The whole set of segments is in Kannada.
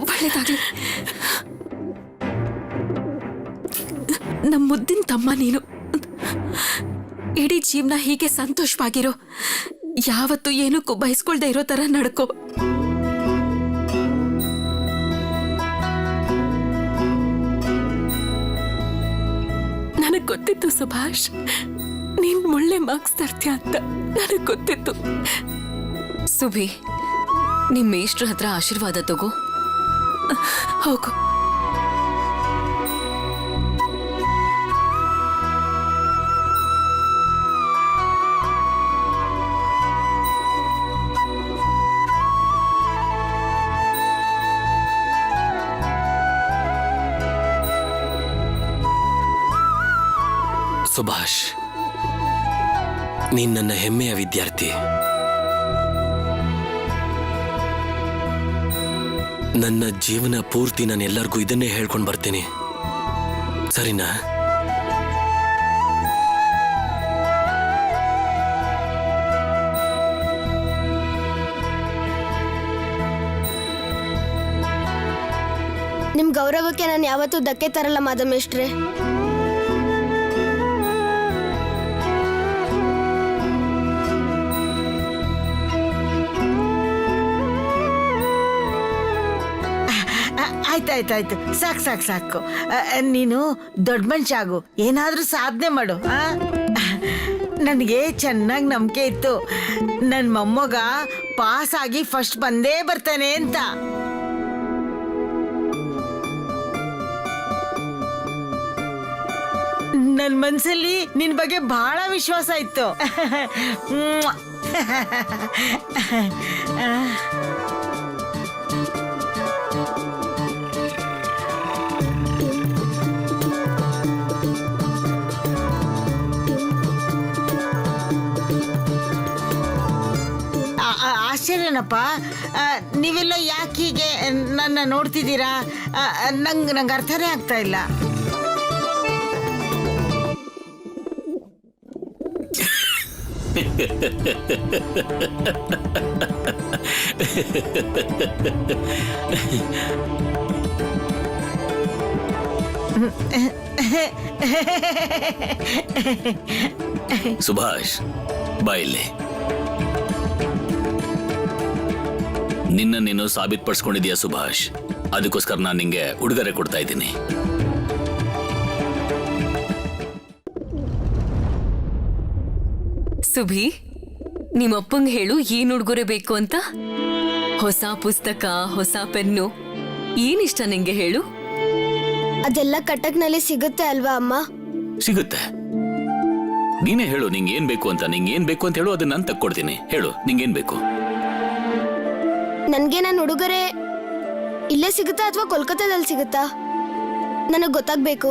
ಒಳ್ಳೆದಾಗ್ಲಿ. ನಮ್ಮ ಮುದ್ದಿನ ತಮ್ಮ ನೀನು. ಇಡೀ ಜೀವನ ಹೀಗೆ ಸಂತೋಷವಾಗಿರೋ, ಯಾವತ್ತೂ ಏನಕ್ಕೂ ಬಯಸ್ಕೊಳ್ದೆ ಇರೋ ತರ ನಡ್ಕೋ. ನನಗ್ ಗೊತ್ತಿತ್ತು ಸುಭಾಷ್, ನೀನ್ ಒಳ್ಳೆ ಮಾರ್ಕ್ಸ್ ತರ್ತೀಯ ಅಂತ ನನಗ್ ಗೊತ್ತಿತ್ತು. ಸುಭಿ, ನಿಮ್ ಮೇಷ್ಟ್ರ ಹತ್ರ ಆಶೀರ್ವಾದ ತಗೋ. ಹೋಗು. ಸುಭಾಷ್, ನೀನ್ ನನ್ನ ಹೆಮ್ಮೆಯ ವಿದ್ಯಾರ್ಥಿ. ನನ್ನ ಜೀವನ ಪೂರ್ತಿ ನಾನು ಎಲ್ಲರಿಗೂ ಇದನ್ನೇ ಹೇಳ್ಕೊಂಡು ಬರ್ತೀನಿ, ಸರಿನಾ? ನಿಮ್ ಗೌರವಕ್ಕೆ ನಾನು ಯಾವತ್ತೂ ಧಕ್ಕೆ ತರಲ್ಲ ಮಾಧಮೇಶ್ಟ್ರೆ. ಆಯ್ತಾಯ್ತಾಯ್ತು, ಸಾಕು ಸಾಕು ಸಾಕು. ನೀನು ದೊಡ್ಡ ಮನುಷ್ಯ ಆಗು, ಏನಾದ್ರೂ ಸಾಧನೆ ಮಾಡು. ನನಗೆ ಚೆನ್ನಾಗಿ ನಂಬಿಕೆ ಇತ್ತು ನನ್ನ ಮೊಮ್ಮಗ ಪಾಸ್ ಆಗಿ ಫಸ್ಟ್ ಬಂದೇ ಬರ್ತಾನೆ ಅಂತ. ನನ್ನ ಮನಸ್ಸಲ್ಲಿ ನಿನ್ ಬಗ್ಗೆ ಬಹಳ ವಿಶ್ವಾಸ ಇತ್ತು. ಆಶ್ಚರ್ಯನಪ್ಪ, ನೀವೆಲ್ಲ ಯಾಕೆ ಹೀಗೆ ನನ್ನ ನೋಡ್ತಿದ್ದೀರಾ? ನಂಗೆ ಅರ್ಥನೇ ಆಗ್ತಾ ಇಲ್ಲ. ಸುಭಾಷ್, ಬಾ ಇಲ್ಲಿ. ನಿನ್ನ ನೀನು ಸಾಬೀತುಪಡಿಸ್ಕೊಂಡಿದೀಯ ಸುಭಾಷ್, ಅದಕ್ಕೋಸ್ಕರ ನಾನು ನಿಂಗೆ ಉಡುಗೊರೆ ಕೊಡ್ತಾ ಇದ್ದೀನಿ. ಸುಭಿ, ನಿಮ್ಮಪ್ಪಂಗೆ ಹೇಳು ಏನ್ ಉಡುಗೊರೆ ಬೇಕು ಅಂತ. ಹೊಸ ಪುಸ್ತಕ, ಹೊಸ ಪೆನ್ನು, ಏನಿಷ್ಟ ನಿಂಗೆ ಹೇಳು. ಅದೆಲ್ಲ ಕಟಕ್ನಲ್ಲಿ ಸಿಗುತ್ತೆ ಅಲ್ವಾ ಅಮ್ಮ? ಸಿಗುತ್ತೆ. ನೀನೇ ಹೇಳು ನಿಂಗೆ ಏನ್ ಬೇಕು ಅಂತ. ನಿಂಗೆ ಏನ್ ಬೇಕು ಅಂತ ಹೇಳು, ಅದನ್ನ ನಾನು ತಕ್ಕೊಡ್ತೀನಿ. ಹೇಳು ನಿಂಗೇನ್ ಬೇಕು. ನನ್ಗೆ ನನ್ನ ಉಡುಗೊರೆ ಇಲ್ಲೇ ಸಿಗುತ್ತಾ ಅಥವಾ ಕೋಲ್ಕತ್ತಾದಲ್ಲಿ ಸಿಗುತ್ತಾ? ನನಗೆ ಗೊತ್ತಾಗ್ಬೇಕು.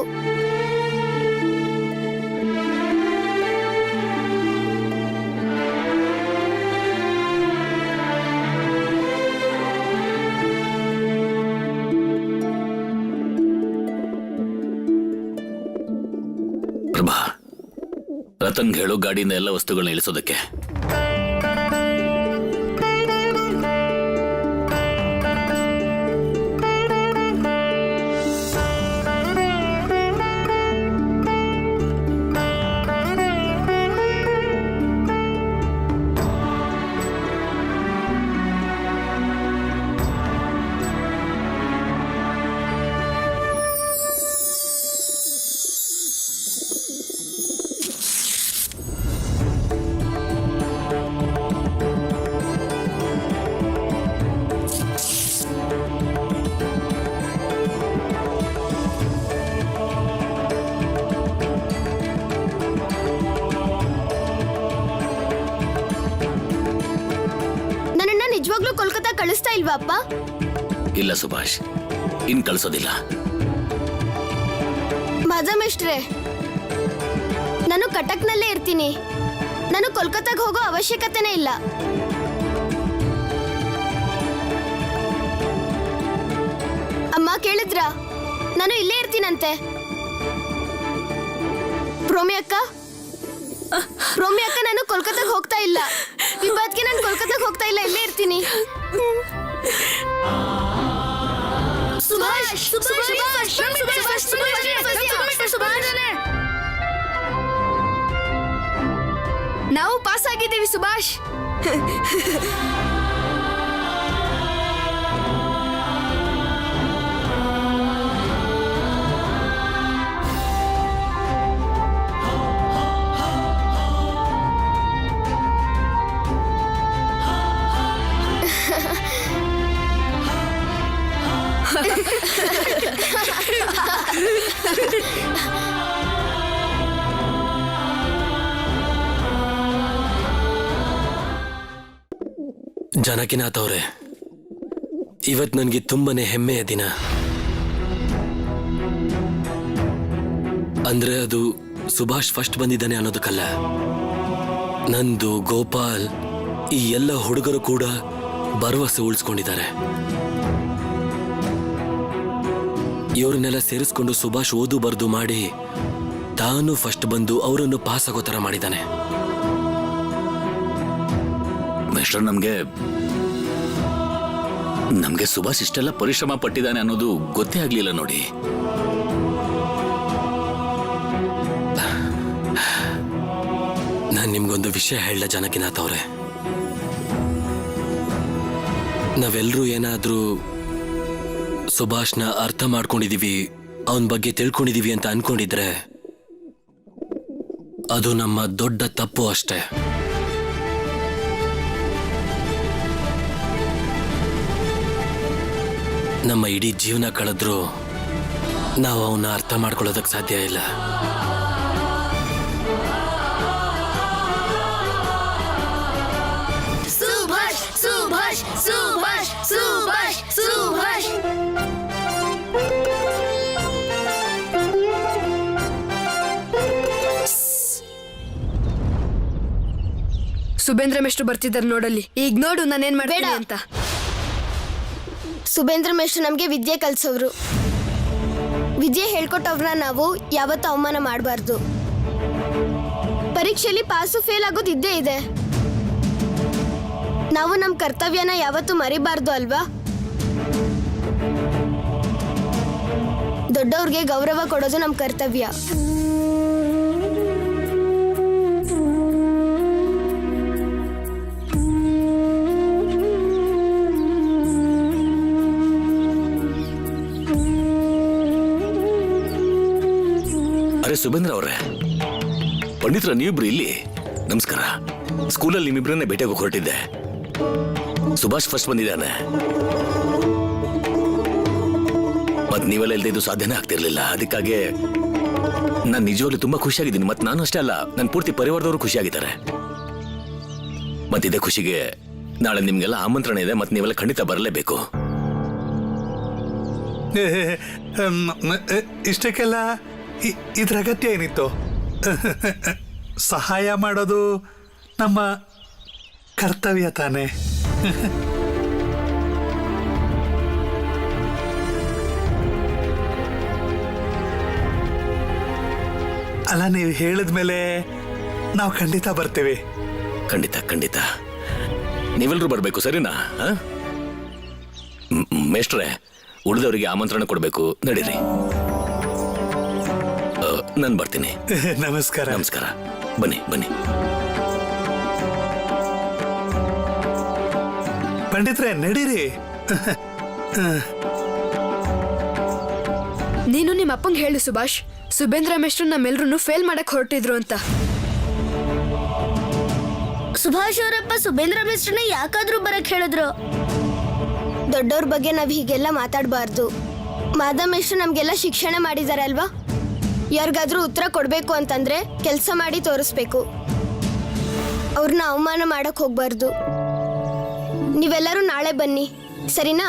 ಪ್ರಭಾ, ರತನ್ಗೆ ಹೇಳು ಗಾಡಿಯಿಂದ ಎಲ್ಲ ವಸ್ತುಗಳನ್ನ ಇಳಿಸೋದಕ್ಕೆ. ನಿಜವಾಗ್ಲೂ ಕೋಲ್ಕತ್ತಾ ಕಳಿಸ್ತಾ ಇಲ್ವಾ ಅಪ್ಪ? ಇಲ್ಲ ಸುಭಾಷ್, ಇನ್ ಕಳಿಸೋದಿಲ್ಲ. ಮಾಧಮೇಶ್ಟ್ರೆ, ನಾನು ಕಟಕ್ನಲ್ಲೇ ಇರ್ತೀನಿ. ನಾನು ಕೋಲ್ಕತ್ತಾಗ ಹೋಗೋ ಅವಶ್ಯಕತೆನೇ ಇಲ್ಲ. ಅಮ್ಮ ಕೇಳಿದ್ರ? ನಾನು ಇಲ್ಲೇ ಇರ್ತೀನಂತೆ. ಪ್ರೋಮಿ ಅಕ್ಕ, ನಾನು ಕೋಲ್ಕತ್ತಾಗ ಹೋಗ್ತಾ ಇಲ್ಲ. ವಿಭಾತ್ಗೆ ನಾನು ಕೋಲ್ಕತ್ತಾಗ ಹೋಗ್ತಾ ಇಲ್ಲ, ಇಲ್ಲೇ ಇರ್ತೀನಿ. ನಾವು ಪಾಸ್ ಆಗಿದ್ದೀವಿ ಸುಭಾಷ್. ಜಾನಕಿನಾಥ್ ಅವರೇ, ಇವತ್ತು ನನಗೆ ತುಂಬಾನೇ ಹೆಮ್ಮೆಯ ದಿನ. ಅಂದ್ರೆ ಅದು ಸುಭಾಷ್ ಫಸ್ಟ್ ಬಂದಿದ್ದಾನೆ ಅನ್ನೋದಕ್ಕಲ್ಲ, ನಂದು, ಗೋಪಾಲ್, ಈ ಎಲ್ಲ ಹುಡುಗರು ಕೂಡ ಭರವಸೆ ಉಳಿಸ್ಕೊಂಡಿದ್ದಾರೆ. ಇವರನ್ನೆಲ್ಲ ಸೇರಿಸ್ಕೊಂಡು ಸುಭಾಷ್ ಓದು ಬರ್ದು ಮಾಡಿ ತಾನು ಫಸ್ಟ್ ಬಂದು ಅವರನ್ನು ಪಾಸ್ ಆಗೋ ತರ ಮಾಡಿದ್ದಾನೆ. ಮೇಷ್ಟ್ರ, ನಮ್ಗೆ ಸುಭಾಷ್ ಇಷ್ಟೆಲ್ಲ ಪರಿಶ್ರಮ ಪಟ್ಟಿದ್ದಾನೆ ಅನ್ನೋದು ಗೊತ್ತೇ ಆಗ್ಲಿಲ್ಲ ನೋಡಿ. ನಾನು ನಿಮ್ಗೊಂದು ವಿಷಯ ಹೇಳ ಜಾನಕಿನಾಥ್ ಅವರೇ, ನಾವೆಲ್ಲರೂ ಏನಾದ್ರೂ ಸುಭಾಷ್ನ ಅರ್ಥ ಮಾಡ್ಕೊಂಡಿದೀವಿ, ಅವನ ಬಗ್ಗೆ ತಿಳ್ಕೊಂಡಿದೀವಿ ಅಂತ ಅನ್ಕೊಂಡಿದ್ರೆ ಅದು ನಮ್ಮ ದೊಡ್ಡ ತಪ್ಪು ಅಷ್ಟೇ. ನಮ್ಮ ಇಡೀ ಜೀವನ ಕಳೆದ್ರೂ ನಾವು ಅವನ್ನ ಅರ್ಥ ಮಾಡ್ಕೊಳ್ಳೋದಕ್ಕೆ ಸಾಧ್ಯ ಇಲ್ಲ. ಸುಭಾಷ್ ಸುಭಾಷ್ ಸುಭಾಷ್ ಸುಭಾಷ್ ಸುಭಾಷ್. ಸುಬೇಂದ್ರ ಮೇಷ್ಟ್ರು ಬರ್ತಿದ್ದಾರೆ ನೋಡಲ್ಲಿ. ಈಗ ನೋಡು ನಾನೇನ್ ಮಾಡ್ಬೇಡ ಅಂತ. ಸುಬೇಂದ್ರ ಮೇಷ್ಟ್ರು ನಮ್ಗೆ ವಿದ್ಯೆ ಕಲ್ಸೋರು. ವಿದ್ಯೆ ಹೇಳ್ಕೊಟ್ಟವ್ರನ್ನ ನಾವು ಯಾವತ್ತೂ ಅವಮಾನ ಮಾಡಬಾರ್ದು. ಪರೀಕ್ಷೆಯಲ್ಲಿ ಪಾಸು ಫೇಲ್ ಆಗೋದು ಇದ್ದೇ ಇದೆ. ನಾವು ನಮ್ಮ ಕರ್ತವ್ಯನ ಯಾವತ್ತೂ ಮರಿಬಾರ್ದು ಅಲ್ವಾ? ದೊಡ್ಡವ್ರಿಗೆ ಗೌರವ ಕೊಡೋದು ನಮ್ಮ ಕರ್ತವ್ಯ. ಅರೆ ಸುಬೇಂದ್ರ ಅವ್ರೆ, ಪಂಡಿತರ ನೀವಿಬ್ರು ಇಲ್ಲಿ? ನಮಸ್ಕಾರ. ಸ್ಕೂಲಲ್ಲಿ ನಿಮ್ಮಿಬ್ರನ್ನೇ ಭೇಟಿಯಾಗಿ ಹೊರಟಿದ್ದೆ. ಸುಭಾಷ್ ಫಸ್ಟ್ ಬಂದಿದ್ದಾನೆ. ಮತ್ ನೀವೆಲ್ಲ ಇಲ್ಲದೆ ಇದು ಸಾಧ್ಯನೇ ಆಗ್ತಿರ್ಲಿಲ್ಲ. ಅದಕ್ಕಾಗಿ ನಾನು ನಿಜವಾಗ್ಲೂ ತುಂಬಾ ಖುಷಿಯಾಗಿದ್ದೀನಿ. ಮತ್ ನಾನು ಅಷ್ಟೇ ಅಲ್ಲ, ನನ್ನ ಪೂರ್ತಿ ಪರಿವಾರದವರು ಖುಷಿಯಾಗಿದ್ದಾರೆ. ಮತ್ತಿದೇ ಖುಷಿಗೆ ನಾಳೆ ನಿಮ್ಗೆಲ್ಲ ಆಮಂತ್ರಣ ಇದೆ. ಮತ್ ನೀವೆಲ್ಲ ಖಂಡಿತ ಬರಲೇಬೇಕು. ಇಷ್ಟಕ್ಕೆಲ್ಲ ಇದ್ರ ಅಗತ್ಯ ಏನಿತ್ತು? ಸಹಾಯ ಮಾಡೋದು ನಮ್ಮ ಕರ್ತವ್ಯ ತಾನೆ. ಅಲ್ಲ, ನೀವು ಹೇಳಿದ್ಮೇಲೆ ನಾವು ಖಂಡಿತ ಬರ್ತೀವಿ. ಖಂಡಿತ ಖಂಡಿತ ನೀವೆಲ್ಲರೂ ಬರ್ಬೇಕು, ಸರಿನಾ? ಮೇಷ್ಟ್ರೆ, ಉಳಿದವರಿಗೆ ಆಮಂತ್ರಣ ಕೊಡ್ಬೇಕು. ನಡೀರಿ, ನಾನು ಬರ್ತೀನಿ. ನಮಸ್ಕಾರ. ನಮಸ್ಕಾರ. ಬನ್ನಿ ಬನ್ನಿ. ಪಂಡಿತ್ರೆ, ನಡೀರಿ. ನೀನು ನಿಮ್ಮ ಅಪ್ಪಂಗೆ ಹೇಳು ಸುಭಾಷ್, ಸುಬೇಂದ್ರ ಮೇಷ್ಟ್ರು ನಮ್ಮೆಲ್ರೂ ಫೇಲ್ ಮಾಡಕ್ ಹೊರಟಿದ್ರು ಅಂತ. ಸುಭಾಷ್ ಅವರಪ್ಪ ಸುಬೇಂದ್ರ ಮೇಷ್ಟ್ರನ್ನ ಯಾಕಾದ್ರೂ ಬರಕ್ ಹೇಳಿದ್ರು? ದೊಡ್ಡವ್ರ ಬಗ್ಗೆ ನಾವ್ ಹೀಗೆಲ್ಲ ಮಾತಾಡಬಾರ್ದು. ಮಾಧವ ಮೇಷ್ಟ್ರು ನಮ್ಗೆಲ್ಲ ಶಿಕ್ಷಣ ಮಾಡಿದಾರೆ ಅಲ್ವಾ? ಯಾರಿಗಾದ್ರೂ ಉತ್ತರ ಕೊಡ್ಬೇಕು ಅಂತಂದ್ರೆ ಕೆಲಸ ಮಾಡಿ ತೋರಿಸ್ಬೇಕು. ಅವ್ರನ್ನ ಅವಮಾನ ಮಾಡಕ್ ಹೋಗ್ಬಾರ್ದು. ನೀವೆಲ್ಲರೂ ನಾಳೆ ಬನ್ನಿ, ಸರಿನಾ?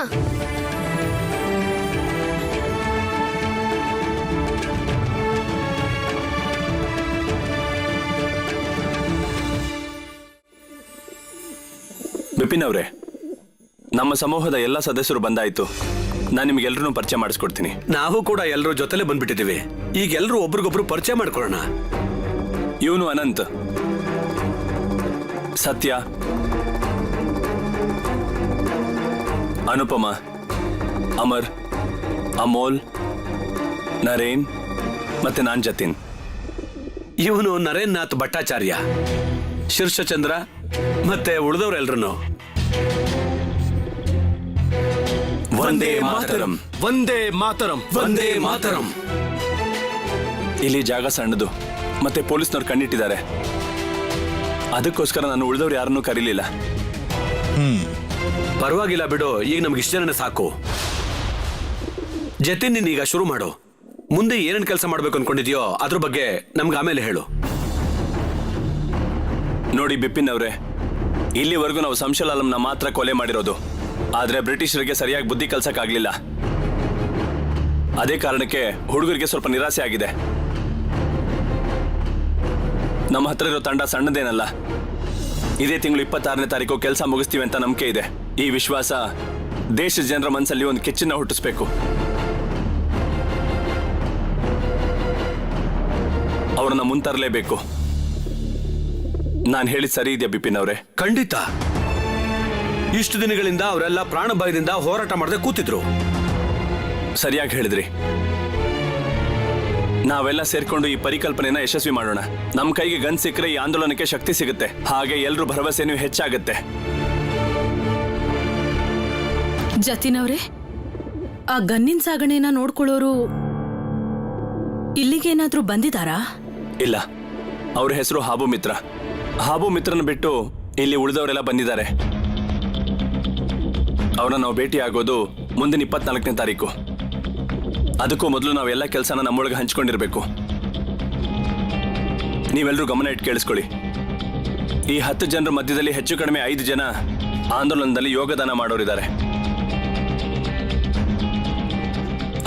ಬಿಪಿನ್ ಅವರೇ, ನಮ್ಮ ಸಮೂಹದ ಎಲ್ಲ ಸದಸ್ಯರು ಬಂದಾಯ್ತು. ನಾನು ನಿಮ್ಗೆಲ್ರೂ ಪರಿಚಯ ಮಾಡಿಸ್ಕೊಡ್ತೀನಿ. ನಾವು ಕೂಡ ಎಲ್ಲರೂ ಜೊತೆಲೆ ಬಂದ್ಬಿಟ್ಟಿದ್ದೀವಿ. ಈಗ ಎಲ್ಲರೂ ಒಬ್ರಿಗೊಬ್ರು ಪರಿಚಯ ಮಾಡ್ಕೊಳ್ಳೋಣ. ಇವನು ಅನಂತ್, ಸತ್ಯ, ಅನುಪಮ, ಅಮರ್, ಅಮೋಲ್, ನರೇನ್ ಮತ್ತೆ ನಾನ್ ಜತಿನ್. ಇವನು ನರೇಂದ್ರನಾಥ್ ಭಟ್ಟಾಚಾರ್ಯ, ಶೀರ್ಷಚಂದ್ರ ಮತ್ತೆ ಉಳಿದವರೆಲ್ರು. ವಂದೇ ಮಾತರಂ, ವಂದೇ ಮಾತರಂ, ವಂದೇ ಮಾತರಂ. ಇಲ್ಲಿ ಜಾಗ ಸಣ್ಣದು ಮತ್ತೆ ಪೊಲೀಸ್ನವ್ರು ಕಣ್ಣಿಟ್ಟಿದ್ದಾರೆ. ಅದಕ್ಕೋಸ್ಕರ ನಾನು ಉಳಿದವ್ರು ಯಾರನ್ನೂ ಕರೀಲಿಲ್ಲ. ಪರವಾಗಿಲ್ಲ ಬಿಡು, ಈಗ ನಮ್ಗೆ ಇಷ್ಟ ಜನನೇ ಸಾಕು. ಜತಿನ್, ನೀನ್ ಈಗ ಶುರು ಮಾಡು. ಮುಂದೆ ಏನೇನು ಕೆಲಸ ಮಾಡ್ಬೇಕು ಅನ್ಕೊಂಡಿದ್ಯೋ ಅದ್ರ ಬಗ್ಗೆ ನಮ್ಗೆ ಆಮೇಲೆ ಹೇಳು. ನೋಡಿ ಬಿಪಿನ್ ಅವರೇ, ಇಲ್ಲಿವರೆಗೂ ನಾವು ಸಂಶಲಾಲಂನ ಮಾತ್ರ ಕೊಲೆ ಮಾಡಿರೋದು. ಆದ್ರೆ ಬ್ರಿಟಿಷರಿಗೆ ಸರಿಯಾಗಿ ಬುದ್ಧಿ ಕಲ್ಸಕ್ಕಾಗ್ಲಿಲ್ಲ. ಅದೇ ಕಾರಣಕ್ಕೆ ಹುಡುಗರಿಗೆ ಸ್ವಲ್ಪ ನಿರಾಸೆ ಆಗಿದೆ. ನಮ್ಮ ಹತ್ರ ಇರೋ ತಂಡ ಸಣ್ಣದೇನಲ್ಲ. ಇದೇ ತಿಂಗಳು 26ನೇ ತಾರೀಕು ಕೆಲಸ ಮುಗಿಸ್ತೀವಿ ಅಂತ ನಂಬಿಕೆ ಇದೆ. ಈ ವಿಶ್ವಾಸ ದೇಶದ ಜನರ ಮನಸ್ಸಲ್ಲಿ ಒಂದು ಕಿಚ್ಚನ್ನ ಹುಟ್ಟಿಸ್ಬೇಕು. ಅವ್ರನ್ನ ಮುಂತರಲೇಬೇಕು. ನಾನು ಹೇಳಿದ ಸರಿ ಇದೆಯಾ ಬಿಪಿನ್ ಅವರೇ? ಖಂಡಿತ. ಇಷ್ಟು ದಿನಗಳಿಂದ ಅವರೆಲ್ಲ ಪ್ರಾಣ ಭಯದಿಂದ ಹೋರಾಟ ಮಾಡದೆ ಕೂತಿದ್ರು. ಸರಿಯಾಗಿ ಹೇಳಿದ್ರಿ. ನಾವೆಲ್ಲ ಸೇರ್ಕೊಂಡು ಈ ಪರಿಕಲ್ಪನೆನ ಯಶಸ್ವಿ ಮಾಡೋಣ. ನಮ್ಮ ಕೈಗೆ ಗನ್ ಸಿಕ್ಕರೆ ಈ ಆಂದೋಲನಕ್ಕೆ ಶಕ್ತಿ ಸಿಗುತ್ತೆ. ಹಾಗೆ ಎಲ್ರ ಭರವಸೆನೂ ಹೆಚ್ಚಾಗುತ್ತೆ. ಜತಿನ್ ಅವರೇ, ಆ ಗನ್ನಿನ ಸಾಗಣೆನ ನೋಡ್ಕೊಳ್ಳೋರು ಇಲ್ಲಿಗೇನಾದ್ರೂ ಬಂದಿದಾರಾ? ಇಲ್ಲ, ಅವ್ರ ಹೆಸರು ಹಾಬು ಮಿತ್ರ. ಹಾಬು ಮಿತ್ರನ ಬಿಟ್ಟು ಇಲ್ಲಿ ಉಳಿದವರೆಲ್ಲ ಬಂದಿದ್ದಾರೆ. ಅವ್ರನ್ನ ನಾವು ಭೇಟಿ ಆಗೋದು ಮುಂದಿನ 24ನೇ ತಾರೀಕು. ಅದಕ್ಕೂ ಮೊದಲು ನಾವೆಲ್ಲ ಕೆಲಸನ ನಮ್ಮೊಳಗೆ ಹಂಚ್ಕೊಂಡಿರ್ಬೇಕು. ನೀವೆಲ್ಲರೂ ಗಮನ ಇಟ್ಟು ಕೇಳಿಸ್ಕೊಳ್ಳಿ. ಈ 10 ಜನರ ಮಧ್ಯದಲ್ಲಿ ಹೆಚ್ಚು ಕಡಿಮೆ 5 ಜನ ಆಂದೋಲನದಲ್ಲಿ ಯೋಗದಾನ ಮಾಡೋರಿದ್ದಾರೆ.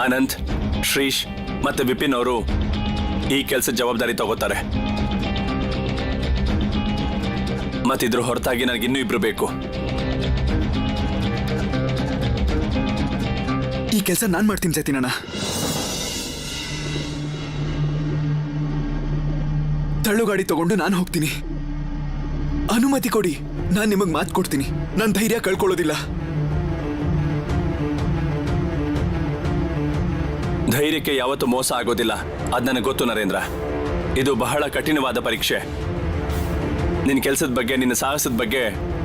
ಅನಂತ್, ಶ್ರೀಶ್ ಮತ್ತೆ ವಿಪಿನ್ ಅವರು ಈ ಕೆಲಸದ ಜವಾಬ್ದಾರಿ ತಗೋತಾರೆ. ಮತ್ತಿದ್ರ ಹೊರತಾಗಿ ನನಗಿನ್ನೂ 2 ಬೇಕು. ಈ ಕೆಲಸ ನಾನ್ ಮಾಡ್ತೀನಿ ಜತಿನಣ್ಣ. ತಳ್ಳುಗಾಡಿ ತಗೊಂಡು ನಾನು ಹೋಗ್ತೀನಿ. ಅನುಮತಿ ಕೊಡಿ, ನಾನ್ ನಿಮಗ್ ಮಾತು ಕೊಡ್ತೀನಿ. ನಾನು ಧೈರ್ಯ ಕಳ್ಕೊಳ್ಳೋದಿಲ್ಲ. ಧೈರ್ಯಕ್ಕೆ ಯಾವತ್ತೂ ಮೋಸ ಆಗೋದಿಲ್ಲ. ಅದ್ ನನಗೆ ಗೊತ್ತು ನರೇಂದ್ರ. ಇದು ಬಹಳ ಕಠಿಣವಾದ ಪರೀಕ್ಷೆ. ನಿನ್ನ ಕೆಲಸದ ಬಗ್ಗೆ, ನಿನ್ನ ಸಾಹಸದ ಬಗ್ಗೆ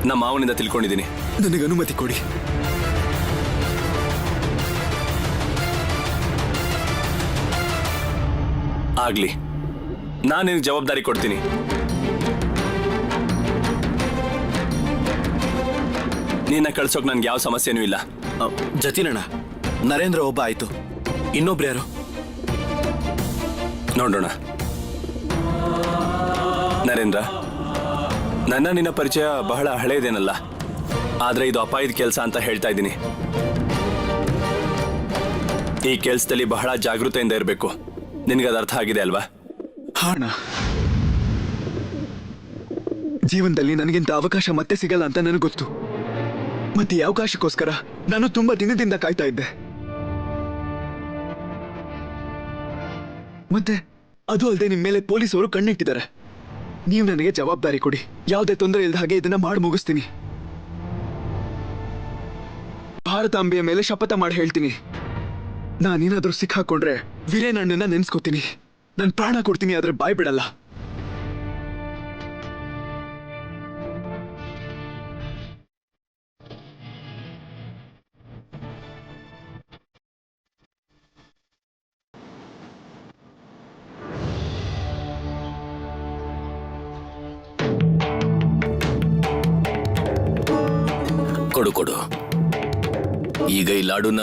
ನಮ್ಮ ಮಾವನಿಂದ ತಿಳ್ಕೊಂಡಿದ್ದೀನಿ. ನನಗೆ ಅನುಮತಿ ಕೊಡಿ. ಆಗ್ಲಿ, ನಾನು ನಿನಗೆ ಜವಾಬ್ದಾರಿ ಕೊಡ್ತೀನಿ. ನಿನ್ನ ಕಳ್ಸೋಕ್ ನನ್ಗೆ ಯಾವ ಸಮಸ್ಯೆನೂ ಇಲ್ಲ. ಜತಿನಣ್ಣ, ನರೇಂದ್ರ ಒಬ್ಬ ಆಯ್ತು, ಇನ್ನೊಬ್ರು ಯಾರು? ನೋಡೋಣ. ನರೇಂದ್ರ, ನನ್ನ ನಿನ್ನ ಪರಿಚಯ ಬಹಳ ಹಳೆಯದೇನಲ್ಲ. ಆದ್ರೆ ಇದು ಅಪಾಯದ ಕೆಲಸ ಅಂತ ಹೇಳ್ತಾ ಇದ್ದೀನಿ. ಈ ಕೆಲಸದಲ್ಲಿ ಬಹಳ ಜಾಗೃತೆಯಿಂದ ಇರಬೇಕು. ನಿನಗದು ಅರ್ಥ ಆಗಿದೆ ಅಲ್ವಾ? ಹಾಣ, ಜೀವನದಲ್ಲಿ ನನಗಿಂತ ಅವಕಾಶ ಮತ್ತೆ ಸಿಗಲ್ಲ ಅಂತ ನನಗೆ ಗೊತ್ತು. ಮತ್ತೆ ಈ ಅವಕಾಶಕ್ಕೋಸ್ಕರ ನಾನು ತುಂಬಾ ದಿನದಿಂದ ಕಾಯ್ತಾ ಇದ್ದೆ. ಮತ್ತೆ ಅದು ಅಲ್ಲದೆ ನಿಮ್ಮ ಮೇಲೆ ಪೊಲೀಸರು ಕಣ್ಣಿಟ್ಟಿದ್ದಾರೆ. ನೀವು ನನಗೆ ಜವಾಬ್ದಾರಿ ಕೊಡಿ. ಯಾವುದೇ ತೊಂದರೆ ಇಲ್ಲದ ಹಾಗೆ ಇದನ್ನ ಮಾಡಿ ಮುಗಿಸ್ತೀನಿ. ಭಾರತಾಂಬೆಯ ಮೇಲೆ ಶಪಥ ಮಾಡಿ ಹೇಳ್ತೀನಿ, ನಾನೇನಾದ್ರೂ ಸಿಕ್ಕಾಕೊಂಡ್ರೆ ವೀರೇನಣ್ಣನ ನೆನ್ಸ್ಕೋತೀನಿ. ನಾನು ಪ್ರಾಣ ಕೊಡ್ತೀನಿ, ಆದ್ರೆ ಬಾಯ್ ಬಿಡಲ್ಲ. ಕೊಡು ಕೊಡು. ಈಗ ಈ ಲಾಡುನ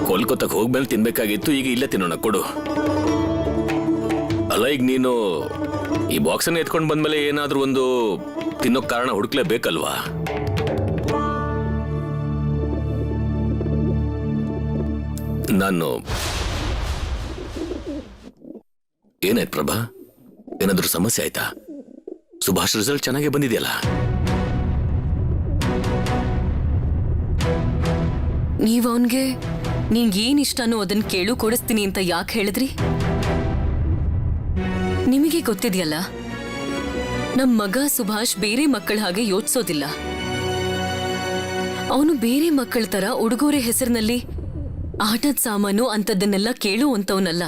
ಕೋಲ್ಕತ್ತಾಗ ಹೋಗ್ಮೇಲೆ ತಿನ್ಬೇಕಾಗಿತ್ತು. ಈಗ ಇಲ್ಲೇ ತಿನ್ನೋಣ. ಕೊಡು. ಅಲ್ಲ, ಈಗ ನೀನು ಈ ಬಾಕ್ಸನ್ನ ಎತ್ಕೊಂಡು ಬಂದ್ಮೇಲೆ ಏನಾದ್ರೂ ಒಂದು ತಿನ್ನೋಕ್ ಕಾರಣ ಹುಡುಕ್ಲೇಬೇಕಲ್ವಾ? ನಾನು ಏನಾಯ್ತು ಪ್ರಭಾ? ಏನಾದ್ರೂ ಸಮಸ್ಯೆ ಆಯ್ತಾ? ಸುಭಾಷ್ ರಿಸಲ್ಟ್ ಚೆನ್ನಾಗೇ ಬಂದಿದೆಯಲ್ಲ. ನೀವು ಅವನ್ಗೆ ನಿಂಗೇನ್ ಇಷ್ಟನೋ ಅದನ್ನ ಕೇಳು, ಕೊಡಿಸ್ತೀನಿ ಅಂತ ಯಾಕೆ ಹೇಳಿದ್ರಿ? ನಿಮಗೆ ಗೊತ್ತಿದೆಯಲ್ಲ, ನಮ್ ಮಗ ಸುಭಾಷ್ ಬೇರೆ ಮಕ್ಕಳ ಹಾಗೆ ಯೋಚಿಸೋದಿಲ್ಲ. ಅವನು ಬೇರೆ ಮಕ್ಕಳ ತರ ಉಡುಗೊರೆ ಹೆಸರಿನಲ್ಲಿ ಆಟದ ಸಾಮಾನು ಅಂತದನ್ನೆಲ್ಲ ಕೇಳುವಂತವನಲ್ಲ.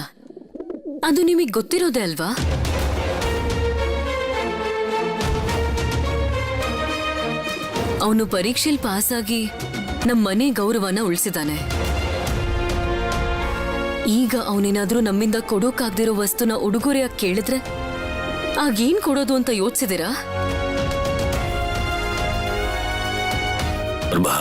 ಅದು ನಿಮಗ್ ಗೊತ್ತಿರೋದೇ ಅಲ್ವಾ? ಅವನು ಪರೀಕ್ಷೆಯಲ್ಲಿ ಪಾಸಾಗಿ ನಮ್ಮ ಮನೆ ಗೌರವನ ಉಳಿಸಿದಾನೆ. ಈಗ ಅವನೇನಾದ್ರೂ ನಮ್ಮಿಂದ ಕೊಡೋಕಾಗ್ದಿರೋ ವಸ್ತುನ ಉಡುಗೊರೆಯಾಗಿ ಕೇಳಿದ್ರೆ ಆಗೇನ್ ಕೊಡೋದು ಅಂತ ಯೋಚಿಸಿದಿರಾ? ಪ್ರಭಾ,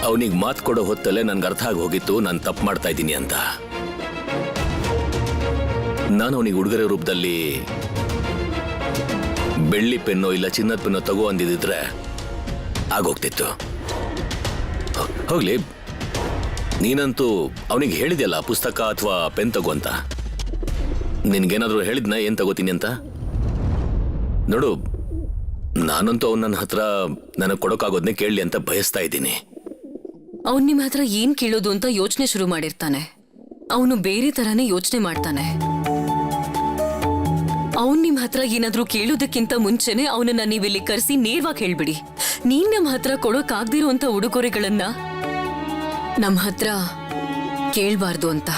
ಅವನಿಗೆ ಮಾತು ಕೊಡೋ ಹೊತ್ತಲ್ಲೇ ನನ್ಗೆ ಅರ್ಥ ಆಗಿ ಹೋಗಿತ್ತು ನಾನು ತಪ್ಪು ಮಾಡ್ತಾ ಇದ್ದೀನಿ ಅಂತ. ನಾನು ಅವನಿಗೆ ಉಡುಗೊರೆ ರೂಪದಲ್ಲಿ ಬೆಳ್ಳಿ ಪೆನ್ನೋ ಇಲ್ಲ ಚಿನ್ನದ ಪೆನ್ನೋ ತಗೋ ಅಂದಿದ್ರೆ ಆಗೋಗ್ತಿತ್ತು. ಹೋಗ್ಲಿ, ನೀನಂತೂ ಅವನಿಗೆ ಹೇಳಿದ್ಯಲ್ಲ ಪುಸ್ತಕ ಅಥವಾ ಪೆನ್ ತಗೋ ಅಂತ. ನಿನ್ಗೇನಾದ್ರೂ ಹೇಳಿದ್ನ ಏನ್ ತಗೋತೀನಿ ಅಂತ? ನೋಡು, ನಾನಂತೂ ಅವನ ನನ್ನ ಹತ್ರ ನನಗೆ ಕೊಡೋಕ್ಕಾಗೋದನ್ನೇ ಕೇಳಲಿ ಅಂತ ಬಯಸ್ತಾ ಇದ್ದೀನಿ. ಅವನ್ ನಿಮ್ ಹತ್ರ ಏನ್ ಕೇಳೋದು ಅಂತ ಯೋಚನೆ ಶುರು ಮಾಡಿರ್ತಾನೆ. ಅವನು ಬೇರೆ ತರಾನೇ ಯೋಚನೆ ಮಾಡ್ತಾನೆ. ಅವನ್ ನಿಮ್ ಹತ್ರ ಏನಾದ್ರೂ ಕೇಳೋದಕ್ಕಿಂತ ಮುಂಚೆನೆ ಅವನನ್ನ ನೀವಿಲ್ಲಿ ಕರೆಸಿ ನೇರವಾಗಿ ಹೇಳ್ಬಿಡಿ, ನೀನ್ ನಮ್ಮ ಹತ್ರ ಕೊಡೋಕಾಗ್ದಿರುವಂತ ಉಡುಗೊರೆಗಳನ್ನ ನಮ್ಮ ಹತ್ರ ಕೇಳ್ಬಾರ್ದು ಅಂತ.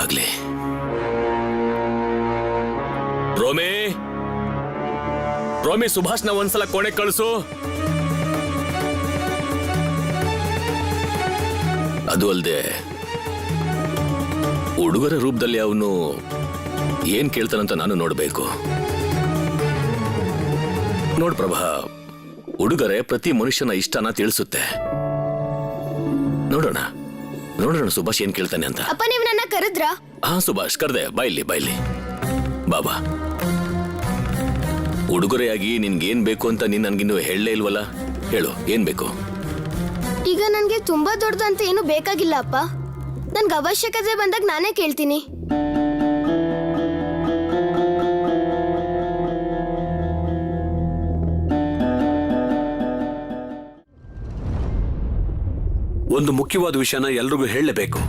ಆಗ್ಲಿ. ರೋಮಿ, ಸುಭಾಷ್ನ ಒಂದ್ಸಲ ಕೋಣೆ ಕಳಿಸು. ಅದು ಅಲ್ಲದೆ ಉಡುಗೊರೆ ರೂಪದಲ್ಲಿ ಅವನು ಏನ್ ಕೇಳ್ತಾನಂತ ನಾನು ನೋಡ್ಬೇಕು. ನೋಡ್ ಪ್ರಭಾ, ಉಡುಗೊರೆ ಪ್ರತಿ ಮನುಷ್ಯನ ಇಷ್ಟನ ತಿಳಿಸುತ್ತೆ. ನೋಡೋಣ ಸುಭಾಷ್ ಏನ್ ಕೇಳ್ತಾನೆ ಅಂತ. ಅಪ್ಪ, ನೀವು ನನ್ನ ಕರೆದ್ರಾ? ಹಾ ಸುಭಾಷ್, ಕರ್ದೆ. ಬಾಯ್ಲಿ ಬಾಬಾ. ಉಡುಗೊರೆಯಾಗಿ ನಿನ್ಗೇನ್ ಬೇಕು ಅಂತ ನೀನ್ ನನ್ಗಿನ್ನೂ ಹೇಳಲೇ ಇಲ್ವಲ್ಲ? ಹೇಳು, ಏನ್ ಬೇಕು? ಈಗ ನನ್ಗೆ ತುಂಬಾ ದೊಡ್ಡದು ಅಂತ ಏನು ಬೇಕಾಗಿಲ್ಲ ಅಪ್ಪ. ನನ್ಗೆ ಅವಶ್ಯಕತೆ ಬಂದಾಗ ನಾನೇ ಕೇಳ್ತೀನಿ. ಒಂದು ಮುಖ್ಯವಾದ ವಿಷಯನ ಎಲ್ರಿಗೂ ಹೇಳಲೇಬೇಕು.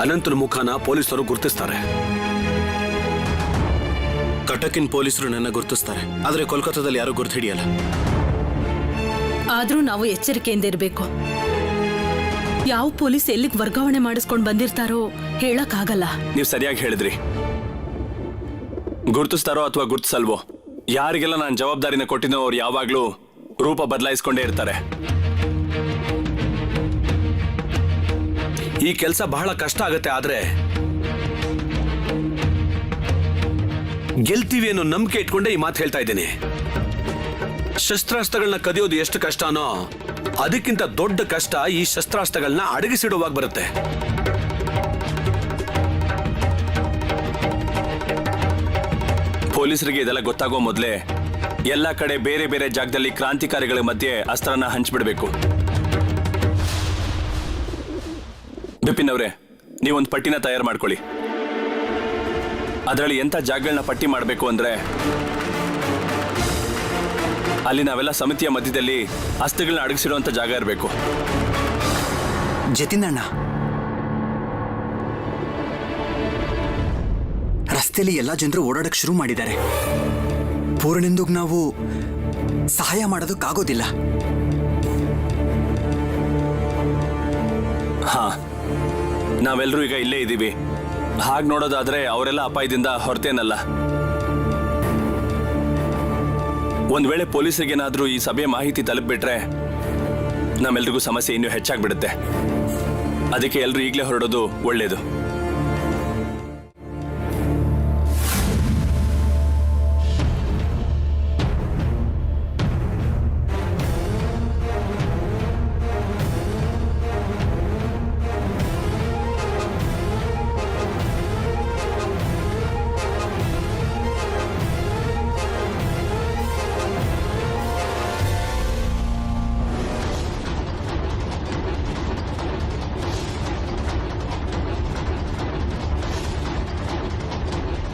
ಅನಂತನ ಮುಖನ ಪೊಲೀಸರು ಗುರುತಿಸ್ತಾರೆ. ಕಟಕಿನ ಪೊಲೀಸರು ನನ್ನ ಗುರುತಿಸ್ತಾರೆ, ಆದ್ರೆ ಕೋಲ್ಕತ್ತಾದಲ್ಲಿ ಯಾರು ಗುರ್ತು ಹಿಡಿಯಲ್ಲ. ಆದ್ರೂ ನಾವು ಎಚ್ಚರಿಕೆಯಿಂದ ಇರಬೇಕು. ಯಾವ ಪೊಲೀಸ್ ಎಲ್ಲಿಗೆ ವರ್ಗಾವಣೆ ಮಾಡಿಸ್ಕೊಂಡು ಬಂದಿರ್ತಾರೋ ಹೇಳಕ್ಕಾಗಲ್ಲ. ನೀವು ಸರಿಯಾಗಿ ಹೇಳಿದ್ರಿ. ಗುರುತಿಸ್ತಾರೋ ಅಥವಾ ಗುರುತಿಸಲ್ವೋ, ಯಾರಿಗೆಲ್ಲ ನಾನು ಜವಾಬ್ದಾರಿನ ಕೊಟ್ಟಿನೋ ಅವ್ರು ಯಾವಾಗ್ಲೂ ರೂಪ ಬದಲಾಯಿಸ್ಕೊಂಡೇ ಇರ್ತಾರೆ. ಈ ಕೆಲಸ ಬಹಳ ಕಷ್ಟ ಆಗತ್ತೆ, ಆದ್ರೆ ಗೆಲ್ತೀವಿ ಅನ್ನೋ ನಂಬಿಕೆ ಇಟ್ಕೊಂಡೆ ಈ ಮಾತು ಹೇಳ್ತಾ ಇದ್ದೀನಿ. ಶಸ್ತ್ರಾಸ್ತ್ರಗಳನ್ನ ಕದಿಯೋದು ಎಷ್ಟು ಕಷ್ಟನೋ ಅದಕ್ಕಿಂತ ದೊಡ್ಡ ಕಷ್ಟ ಈ ಶಸ್ತ್ರಾಸ್ತ್ರಗಳನ್ನ ಅಡಗಿಸಿಡುವಾಗ ಬರುತ್ತೆ. ಪೊಲೀಸರಿಗೆ ಇದೆಲ್ಲ ಗೊತ್ತಾಗೋ ಮೊದಲೇ ಎಲ್ಲ ಕಡೆ ಬೇರೆ ಬೇರೆ ಜಾಗದಲ್ಲಿ ಕ್ರಾಂತಿಕಾರಿಗಳ ಮಧ್ಯೆ ಅಸ್ತ್ರನ ಹಂಚ್ಬಿಡ್ಬೇಕು. ಬಿಪಿನ್ ಅವರೇ, ನೀವೊಂದು ಪಟ್ಟಿನ ತಯಾರು ಮಾಡ್ಕೊಳ್ಳಿ. ಅದರಲ್ಲಿ ಎಂಥ ಜಾಗಗಳನ್ನ ಪಟ್ಟಿ ಮಾಡಬೇಕು ಅಂದ್ರೆ ಅಲ್ಲಿ ನಾವೆಲ್ಲ ಸಮಿತಿಯ ಮಧ್ಯದಲ್ಲಿ ಅಸ್ತ್ರಗಳನ್ನ ಅಡಗಿಸಿರುವಂತ ಜಾಗ ಇರಬೇಕು. ಜತಿನಣ್ಣ, ರಸ್ತೆಯಲ್ಲಿ ಎಲ್ಲಾ ಜನರು ಓಡಾಡಕ್ ಶುರು ಮಾಡಿದ್ದಾರೆ. ಪೂರ್ಣೆಂದುಗ್ ನಾವು ಸಹಾಯ ಮಾಡೋದಕ್ಕಾಗೋದಿಲ್ಲ. ಹಾ, ನಾವೆಲ್ಲರೂ ಈಗ ಇಲ್ಲೇ ಇದ್ದೀವಿ. ಹಾಗೆ ನೋಡೋದಾದ್ರೆ ಅವರೆಲ್ಲ ಅಪಾಯದಿಂದ ಹೊರತೇನಲ್ಲ. ಒಂದ್ ವೇಳೆ ಪೊಲೀಸರಿಗೇನಾದ್ರೂ ಈ ಸಭೆ ಮಾಹಿತಿ ತಲುಪಿಬಿಟ್ರೆ ನಮ್ಮೆಲ್ರಿಗೂ ಸಮಸ್ಯೆ ಇನ್ನೂ ಹೆಚ್ಚಾಗ್ಬಿಡುತ್ತೆ. ಅದಕ್ಕೆ ಎಲ್ರು ಈಗಲೇ ಹೊರಡೋದು ಒಳ್ಳೇದು.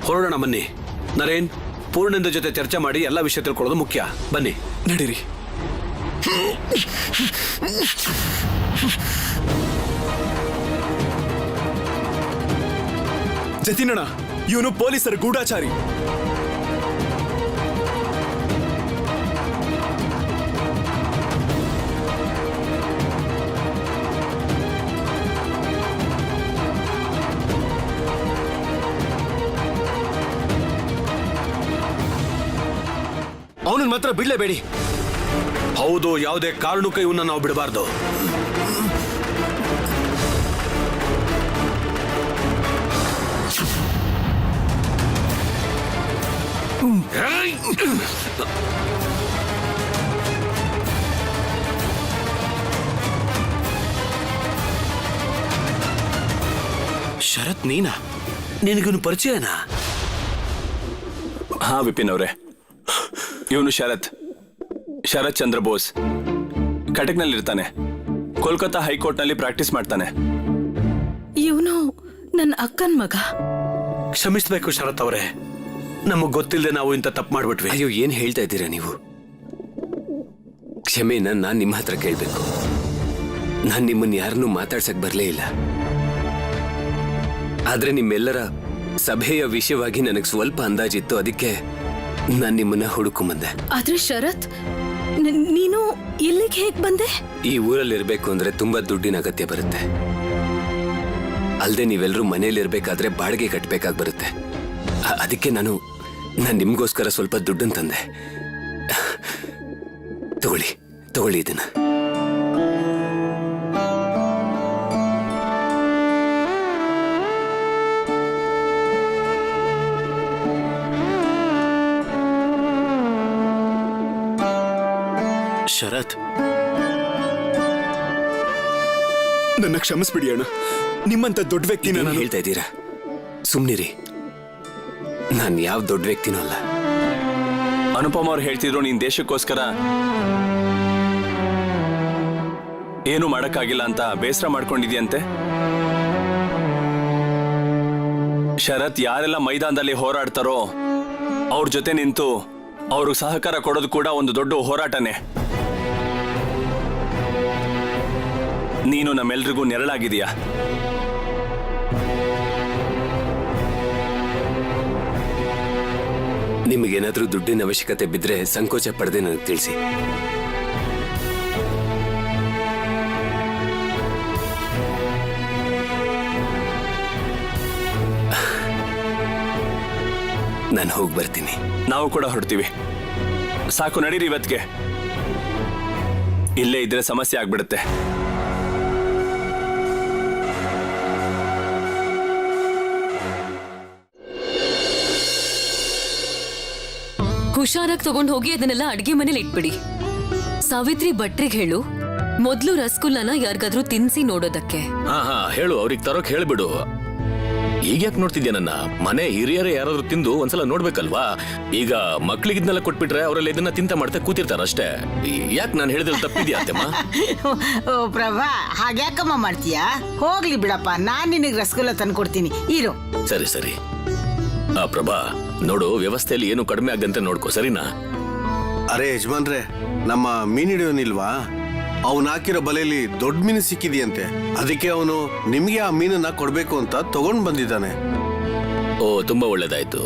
ಹೊರಡೋಣ ಬನ್ನಿ. ನರೇನ್, ಪೂರ್ಣೇಂದ್ರ ಜೊತೆ ಚರ್ಚೆ ಮಾಡಿ ಎಲ್ಲ ವಿಷಯ ತಿಳ್ಕೊಳ್ಳೋದು ಮುಖ್ಯ. ಬನ್ನಿ, ನಡೀರಿ. ಜತಿನಣ್ಣ, ಇವನು ಪೊಲೀಸರ ಗೂಢಾಚಾರಿ. ಅವನನ್ನ ಮಾತ್ರ ಬಿಡ್ಲೇಬೇಡಿ. ಹೌದು, ಯಾವುದೇ ಕಾರಣಕ್ಕೂ ಇವನ್ನ ನಾವು ಬಿಡಬಾರ್ದು. ಶರತ್, ನೀನಾ? ನಿನಗಿನ್ನು ಪರಿಚಯನಾ? ಹಾ ವಿಪಿನ್ ಅವರೇ, ಇವನು ಶರತ್ ಚಂದ್ರ ಬೋಸ್. ಕಟಕ್ನಲ್ಲಿರ್ತಾನೆ. ಕೋಲ್ಕತ್ತಾ ಹೈಕೋರ್ಟ್ನಲ್ಲಿ ಪ್ರಾಕ್ಟೀಸ್ ಮಾಡ್ತಾನೆ. ಇವನು ನನ್ನ ಅಕ್ಕನ ಮಗ. ಕ್ಷಮಿಸ್ಬೇಕು ಶರತ್ ಅವರೇ, ನಮಗ್ ಗೊತ್ತಿಲ್ಲದೆ ನಾವು ಇಂಥ ತಪ್ಪು ಮಾಡ್ಬಿಟ್ವಿ. ಅಯ್ಯೋ, ಏನ್ ಹೇಳ್ತಾ ಇದ್ದೀರಾ ನೀವು? ಕ್ಷಮೆನ ನಾನ್ ನಿಮ್ಮ ಹತ್ರ ಕೇಳ್ಬೇಕು. ನಾನ್ ನಿಮ್ಮನ್ನ ಯಾರನ್ನೂ ಮಾತಾಡ್ಸಕ್ ಬರ್ಲೇ ಇಲ್ಲ. ಆದ್ರೆ ನಿಮ್ಮೆಲ್ಲರ ಸಭೆಯ ವಿಷಯವಾಗಿ ನನಗೆ ಸ್ವಲ್ಪ ಅಂದಾಜಿತ್ತು. ಅದಕ್ಕೆ ನಾನ್ ನಿಮ್ಮನ್ನ ಹುಡುಕೊಂಬಂದೆ. ಆದ್ರೆ ಶರತ್, ನೀನು ಇಲ್ಲಿಗೆ ಹೇಗ್ ಬಂದೆ? ಈ ಊರಲ್ಲಿ ಇರ್ಬೇಕು ಅಂದ್ರೆ ತುಂಬಾ ದುಡ್ಡಿನ ಅಗತ್ಯ ಬರುತ್ತೆ. ಅಲ್ದೆ ನೀವೆಲ್ಲರೂ ಮನೇಲಿರ್ಬೇಕಾದ್ರೆ ಬಾಡಿಗೆ ಕಟ್ಬೇಕಾಗಿ ಬರುತ್ತೆ. ಅದಕ್ಕೆ ನಾನು ನಿಮ್ಗೋಸ್ಕರ ಸ್ವಲ್ಪ ದುಡ್ಡನ್ನು ತಂದೆ. ತಗೊಳ್ಳಿ ಇದನ್ನ. ಶರತ್, ನನ್ನ ಕ್ಷಮಿಸ್ಬಿಡಿ ಅಣ್ಣ. ನಿಮ್ಮಂತ ದೊಡ್ಡ ವ್ಯಕ್ತಿನ ಏನ್ ಹೇಳ್ತಾ ಇದ್ದೀರಾ? ಸುಮ್ನಿರಿ. ನಾನು ಯಾವ ದೊಡ್ಡ ವ್ಯಕ್ತಿನೂ ಅಲ್ಲ. ಅನುಪಮ ಅವ್ರು ಹೇಳ್ತಿದ್ರು, ನೀನ್ ದೇಶಕ್ಕೋಸ್ಕರ ಏನು ಮಾಡಕ್ಕಾಗಿಲ್ಲ ಅಂತ ಬೇಸರ ಮಾಡ್ಕೊಂಡಿದ್ಯಂತೆ. ಶರತ್ ಯಾರೆಲ್ಲ ಮೈದಾನದಲ್ಲಿ ಹೋರಾಡ್ತಾರೋ ಅವ್ರ ಜೊತೆ ನಿಂತು ಅವ್ರಿಗೆ ಸಹಕಾರ ಕೊಡೋದು ಕೂಡ ಒಂದು ದೊಡ್ಡ ಹೋರಾಟನೇ. ನೀನು ನಮ್ಮೆಲ್ರಿಗೂ ನೆರಳಾಗಿದೀಯಾ. ನಿಮಗೇನಾದ್ರೂ ದುಡ್ಡಿನ ಅವಶ್ಯಕತೆ ಬಿದ್ರೆ ಸಂಕೋಚ ಪಡದೆ ನನಗೆ ತಿಳಿಸಿ. ನಾನು ಹೋಗಿ ಬರ್ತೀನಿ. ನಾವು ಕೂಡ ಹೊರಡ್ತೀವಿ. ಸಾಕು, ನಡೀರಿ ಇವತ್ತಿಗೆ. ಇಲ್ಲೇ ಇದ್ರೆ ಸಮಸ್ಯೆ ಆಗ್ಬಿಡುತ್ತೆ. ಹುಷಾರಾಗಿ ತಗೊಂಡು ಹೋಗಿ ಅದನ್ನೆಲ್ಲ ಅಡ್ಗೆ ಮನೇಲಿ ಇಟ್ಬಿಡಿ. ಸಾವಿತ್ರಿ ಭಟ್ರಿಗೆ ಹೇಳು, ಮೊದ್ಲು ರಸಗುಲ್ಲನ ಯಾರಿಗಾದ್ರೂ ತಿನ್ಸಿ ನೋಡೋದಕ್ಕೆ. ಹಾ ಹೇಳು, ಅವ್ರಿಗೆ ತರೋಕ್ ಹೇಳ್ಬಿಡು. ಈಗ್ಯಾಕೆ ನೋಡ್ತಿದ್ಯಾ ನನ್ನ? ಮನೆ ಹಿರಿಯರೇ ಯಾರಾದ್ರೂ ತಿಂದು ಒಂದ್ಸಲ ನೋಡ್ಬೇಕಲ್ವಾ? ಈಗ ಮಕ್ಳಿಗಿದ್ನೆಲ್ಲ ಕೊಟ್ಬಿಟ್ರೆ ಅವರೆಲ್ಲ ಇದನ್ನ ತಿಂತ ಮಾಡ್ತಾ ಕೂತಿರ್ತಾರ ಅಷ್ಟೇ. ಯಾಕೆ ನಾನು ಹೇಳಿದ್ರೆ ತಪ್ಪಿದ್ಯಾ ಅತ್ತಮ್ಮ? ಓ ಪ್ರಭಾ, ಹಾಗ್ಯಾಕಮ್ಮ ಮಾಡ್ತೀಯಾ? ಹೋಗ್ಲಿ ಬಿಡಪ್ಪ, ನಾನ್ ನಿನಗೆ ರಸಗುಲ್ಲ ತಂದ್ಕೊಡ್ತೀನಿ, ಇರು. ಸರಿ. ಆ ಪ್ರಭಾ, ನೋಡು, ವ್ಯವಸ್ಥೆಯಲ್ಲಿ ಏನು ಕಡಿಮೆ ಆಗದಂತೆ ನೋಡ್ಕೋ, ಸರಿನಾ? ಅರೆ ಯಜಮಾನ್ರೆ, ನಮ್ಮ ಮೀನ್ ಹಿಡಿಯೋನಿಲ್ವಾ, ಅವನು ಹಾಕಿರೋ ಬಲೆಯಲ್ಲಿ ದೊಡ್ಡ ಮೀನು ಸಿಕ್ಕಿದೆಯಂತೆ. ಅದಕ್ಕೆ ಅವನು ನಿಮ್ಗೆ ಆ ಮೀನನ್ನ ಕೊಡ್ಬೇಕು ಅಂತ ತಗೊಂಡ್ ಬಂದಿದ್ದಾನೆ. ಓ, ತುಂಬಾ ಒಳ್ಳೇದಾಯ್ತು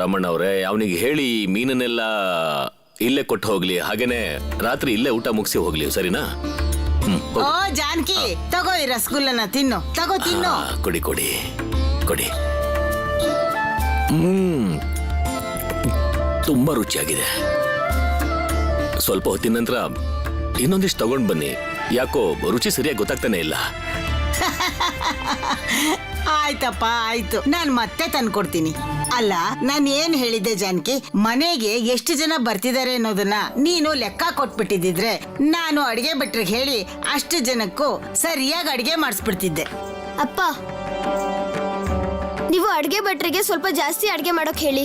ರಾಮಣ್ಣ ಅವರೇ. ಅವನಿಗೆ ಹೇಳಿ ಮೀನನ್ನೆಲ್ಲ ಇಲ್ಲೇ ಕೊಟ್ಟು ಹೋಗ್ಲಿ. ಹಾಗೇನೆ ರಾತ್ರಿ ಇಲ್ಲೇ ಊಟ ಮುಗಿಸಿ ಹೋಗ್ಲಿ, ಸರಿನಾ? ಓ ಜಾನಕಿ, ತಗೋ ಈ ರಸಗುಲ್ಲನ ತಿನ್ನು. ತಿನ್ನು. ಕೊಡಿ. ತುಂಬಾ ರುಚಿಯಾಗಿದೆ. ಸ್ವಲ್ಪ ಹೊತ್ತಿನ ನಂತರ ಇನ್ನೊಂದಿಷ್ಟು ತಗೊಂಡ್ ಬನ್ನಿ. ಯಾಕೋ ರುಚಿ ಸರಿಯಾಗಿ ಗೊತ್ತಾಗ್ತಾನೆ ಇಲ್ಲ. ಆಯ್ತಪ್ಪ, ಆಯ್ತು, ನಾನ್ ಮತ್ತೆ ತಂದ್ಕೊಡ್ತೀನಿ. ಅಲ್ಲ, ನಾನು ಏನ್ ಹೇಳಿದ್ದೆ ಜಾನಕಿ, ಮನೆಗೆ ಎಷ್ಟು ಜನ ಬರ್ತಿದ್ದಾರೆ ಅನ್ನೋದನ್ನ ನೀನು ಲೆಕ್ಕ ಕೊಟ್ಬಿಟ್ಟಿದ್ರೆ ನಾನು ಅಡಿಗೆ ಭಟ್ರಿಗೆ ಹೇಳಿ ಅಷ್ಟು ಜನಕ್ಕೂ ಸರಿಯಾಗಿ ಅಡಿಗೆ ಮಾಡಿಸ್ಬಿಡ್ತಿದ್ದೆ. ಅಪ್ಪ, ನೀವು ಅಡ್ಗೆ ಭಟ್ರಿಗೆ ಸ್ವಲ್ಪ ಜಾಸ್ತಿ ಅಡ್ಗೆ ಮಾಡೋಕ್ ಹೇಳಿ.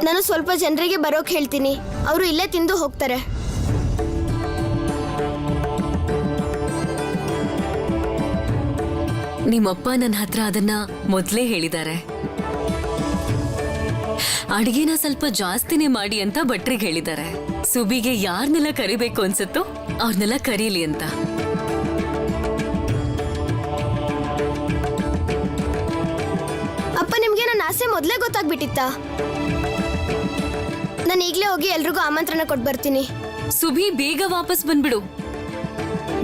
ನಾನು ಸ್ವಲ್ಪ ಜನರಿಗೆ ಬರೋಕ್ ಹೇಳ್ತೀನಿ, ಅವರು ಇಲ್ಲೇ ತಿಂದು ಹೋಗ್ತಾರೆ. ನಿಮ್ಮಪ್ಪ ನನ್ನ ಹತ್ರ ಅದನ್ನ ಮೊದ್ಲೇ ಹೇಳಿದ್ದಾರೆ. ಅಡಿಗೆನ ಸ್ವಲ್ಪ ಜಾಸ್ತಿನೇ ಮಾಡಿ ಅಂತ ಭಟ್ರಿಗೆ ಹೇಳಿದ್ದಾರೆ. ಸುಬಿಗೆ ಯಾರನ್ನೆಲ್ಲ ಕರಿಬೇಕು ಅನ್ಸುತ್ತೋ ಅವ್ರನ್ನೆಲ್ಲ ಕರೀಲಿ ಅಂತ. ಅಪ್ಪ, ನಿಮ್ಗೆ ನನ್ನ ಆಸೆ ಮೊದಲೇ ಗೊತ್ತಾಗ್ಬಿಟ್ಟಿತ್ತಾ? ನಾನು ಈಗಲೇ ಹೋಗಿ ಎಲ್ರಿಗೂ ಆಮಂತ್ರಣ ಕೊಟ್ಟು ಬರ್ತೀನಿ. ಸುಬಿ, ಬೇಗ ವಾಪಸ್ ಬಂದ್ಬಿಡು.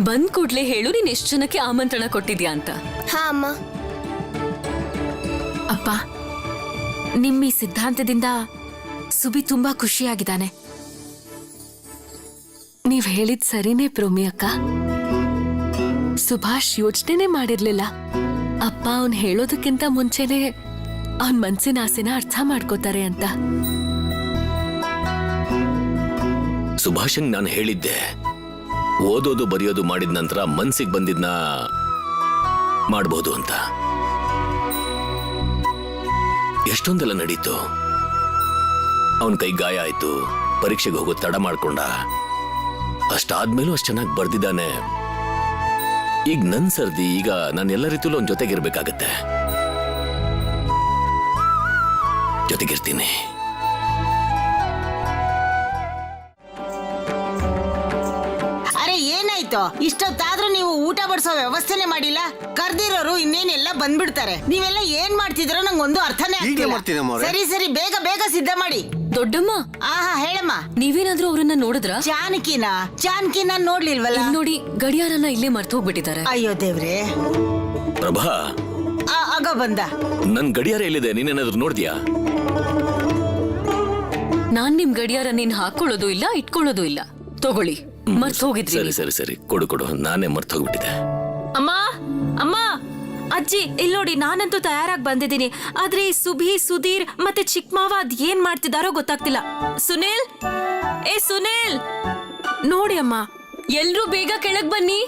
ಬಂದ್ ಕೂಡ್ಲೆ ಹೇಳು ನೀನ್ ಎಷ್ಟು ಜನಕ್ಕೆ ಆಮಂತ್ರಣ ಕೊಟ್ಟಿದ್ಯಾ ಅಂತ. ಹಾ ಅಮ್ಮ. ಅಪ್ಪ, ನಿಮ್ಮ ಈ ಸಿದ್ಧಾಂತದಿಂದ ಸುಬಿ ತುಂಬಾ ಖುಷಿಯಾಗಿದ್ದಾನೆ. ನೀವ್ ಹೇಳಿದ್ ಸರಿನೇ ಪ್ರೋಮಿ ಅಕ್ಕ. ಸುಭಾಷ್ ಯೋಚನೆ ಮಾಡಿರ್ಲಿಲ್ಲ ಅಪ್ಪ ಅವನ್ ಹೇಳೋದಕ್ಕಿಂತ ಮುಂಚೆನೆ ಅವನ್ ಮನ್ಸಿನ ಆಸೆನ ಅರ್ಥ ಮಾಡ್ಕೋತಾರೆ ಅಂತ. ಸುಭಾಷಂಗ್ ನಾನು ಹೇಳಿದ್ದೆ, ಓದೋದು ಬರೆಯೋದು ಮಾಡಿದ ನಂತರ ಮನ್ಸಿಗೆ ಬಂದಿದ್ನ ಮಾಡ್ಬೋದು ಅಂತ. ಎಷ್ಟೊಂದೆಲ್ಲ ನಡೀತು. ಅವನ ಕೈ ಗಾಯ ಆಯ್ತು, ಪರೀಕ್ಷೆಗೆ ಹೋಗೋ ತಡ ಮಾಡ್ಕೊಂಡ. ಅಷ್ಟಾದ್ಮೇಲೂ ಅಷ್ಟು ಚೆನ್ನಾಗಿ ಬರ್ದಿದ್ದಾನೆ. ಈಗ ನನ್ ಸರ್ದಿ, ಈಗ ನಾನು ಎಲ್ಲ ರೀತಿಯಲ್ಲೂ ಅವನ ಜೊತೆಗಿರ್ಬೇಕಾಗತ್ತೆ. ಜೊತೆಗಿರ್ತೀನಿ. ಅರೆ ಏನಾಯ್ತು? ಇಷ್ಟೊತ್ತಾದ್ರೂ ನೀವು ಊಟ ಬಡಿಸೋ ವ್ಯವಸ್ಥೆನೆ ಮಾಡಿಲ್ಲ. ಕರ್ದಿರೋರು ಇನ್ನೇನೆಲ್ಲ ಬಂದ್ಬಿಡ್ತಾರೆ. ನೀವೆಲ್ಲ ಏನ್ ಮಾಡ್ತಿದ್ರೋ ನಂಗೊಂದು ಅರ್ಥನೇ ಈಗ್ಲೇ ಮಾಡ್ತೀನಿ ಆಗ್ತಿಲ್ಲ. ಅಮ್ಮವ್ರೆ. ಸರಿ ಸರಿ, ಬೇಗ ಬೇಗ ಸಿದ್ಧ ಮಾಡಿ. ದೊಡ್ಡಮ್ಮ, ಆಹಾ, ಹೇಳಮ್ಮ. ನೀವೇನಾದ್ರೂ ಅವ್ರನ್ನ ನೋಡಿದ್ರ? ಜಾನಕಿನ ನೋಡ್ಲಿಲ್ವಲ್ಲ? ನೋಡಿ, ಗಡಿಯಾರನ ಇಲ್ಲೇ ಮರ್ತು ಹೋಗ್ಬಿಟ್ಟಿದ್ದಾರೆ. ಅಯ್ಯೋ ದೇವ್ರೆ. ಪ್ರಭಾ, ಆಗ ಬಂದ. ನನ್ ಗಡಿಯಾರ ಎಲ್ಲಿದೆ? ನೀನೇನಾದ್ರೂ ನೋಡ್ದ್ಯಾ? ನಾನ್ ನಿಮ್ ಗಡಿಯಾರ ನೀನ್ ಹಾಕೊಳ್ಳೋದು ಇಲ್ಲ, ಇಟ್ಕೊಳ್ಳೋದು ಇಲ್ಲ. ತಗೊಳ್ಳಿ, ಮರ್ತು ಹೋಗಿದ್ರಿ. ಸರಿ ಸರಿ ಸರಿ, ಕೊಡು. ನಾನೇ ಮರ್ತು ಹೋಗ್ಬಿಟ್ಟಿದೆ. ಅಮ್ಮ ಅಮ್ಮ, ಅಜ್ಜಿ ಇಲ್ಲಿ ನೋಡಿ, ನಾನಂತೂ ತಯಾರಾಗಿ ಬಂದಿದ್ದೀನಿ. ಆದ್ರೆ ಈ ಸುಭಿ, ಸುಧೀರ್ ಮತ್ತೆ ಚಿಕ್ಕ ಮಾವ ಅದ್ ಏನ್ ಮಾಡ್ತಿದಾರೋ ಗೊತ್ತಾಗ್ತಿಲ್ಲ. ಸುನಿಲ್, ಸುನಿಲ್, ನೋಡಿ ಅಮ್ಮ, ಎಲ್ರೂ ಬೇಗ ಕೆಳಗ್ ಬನ್ನಿ.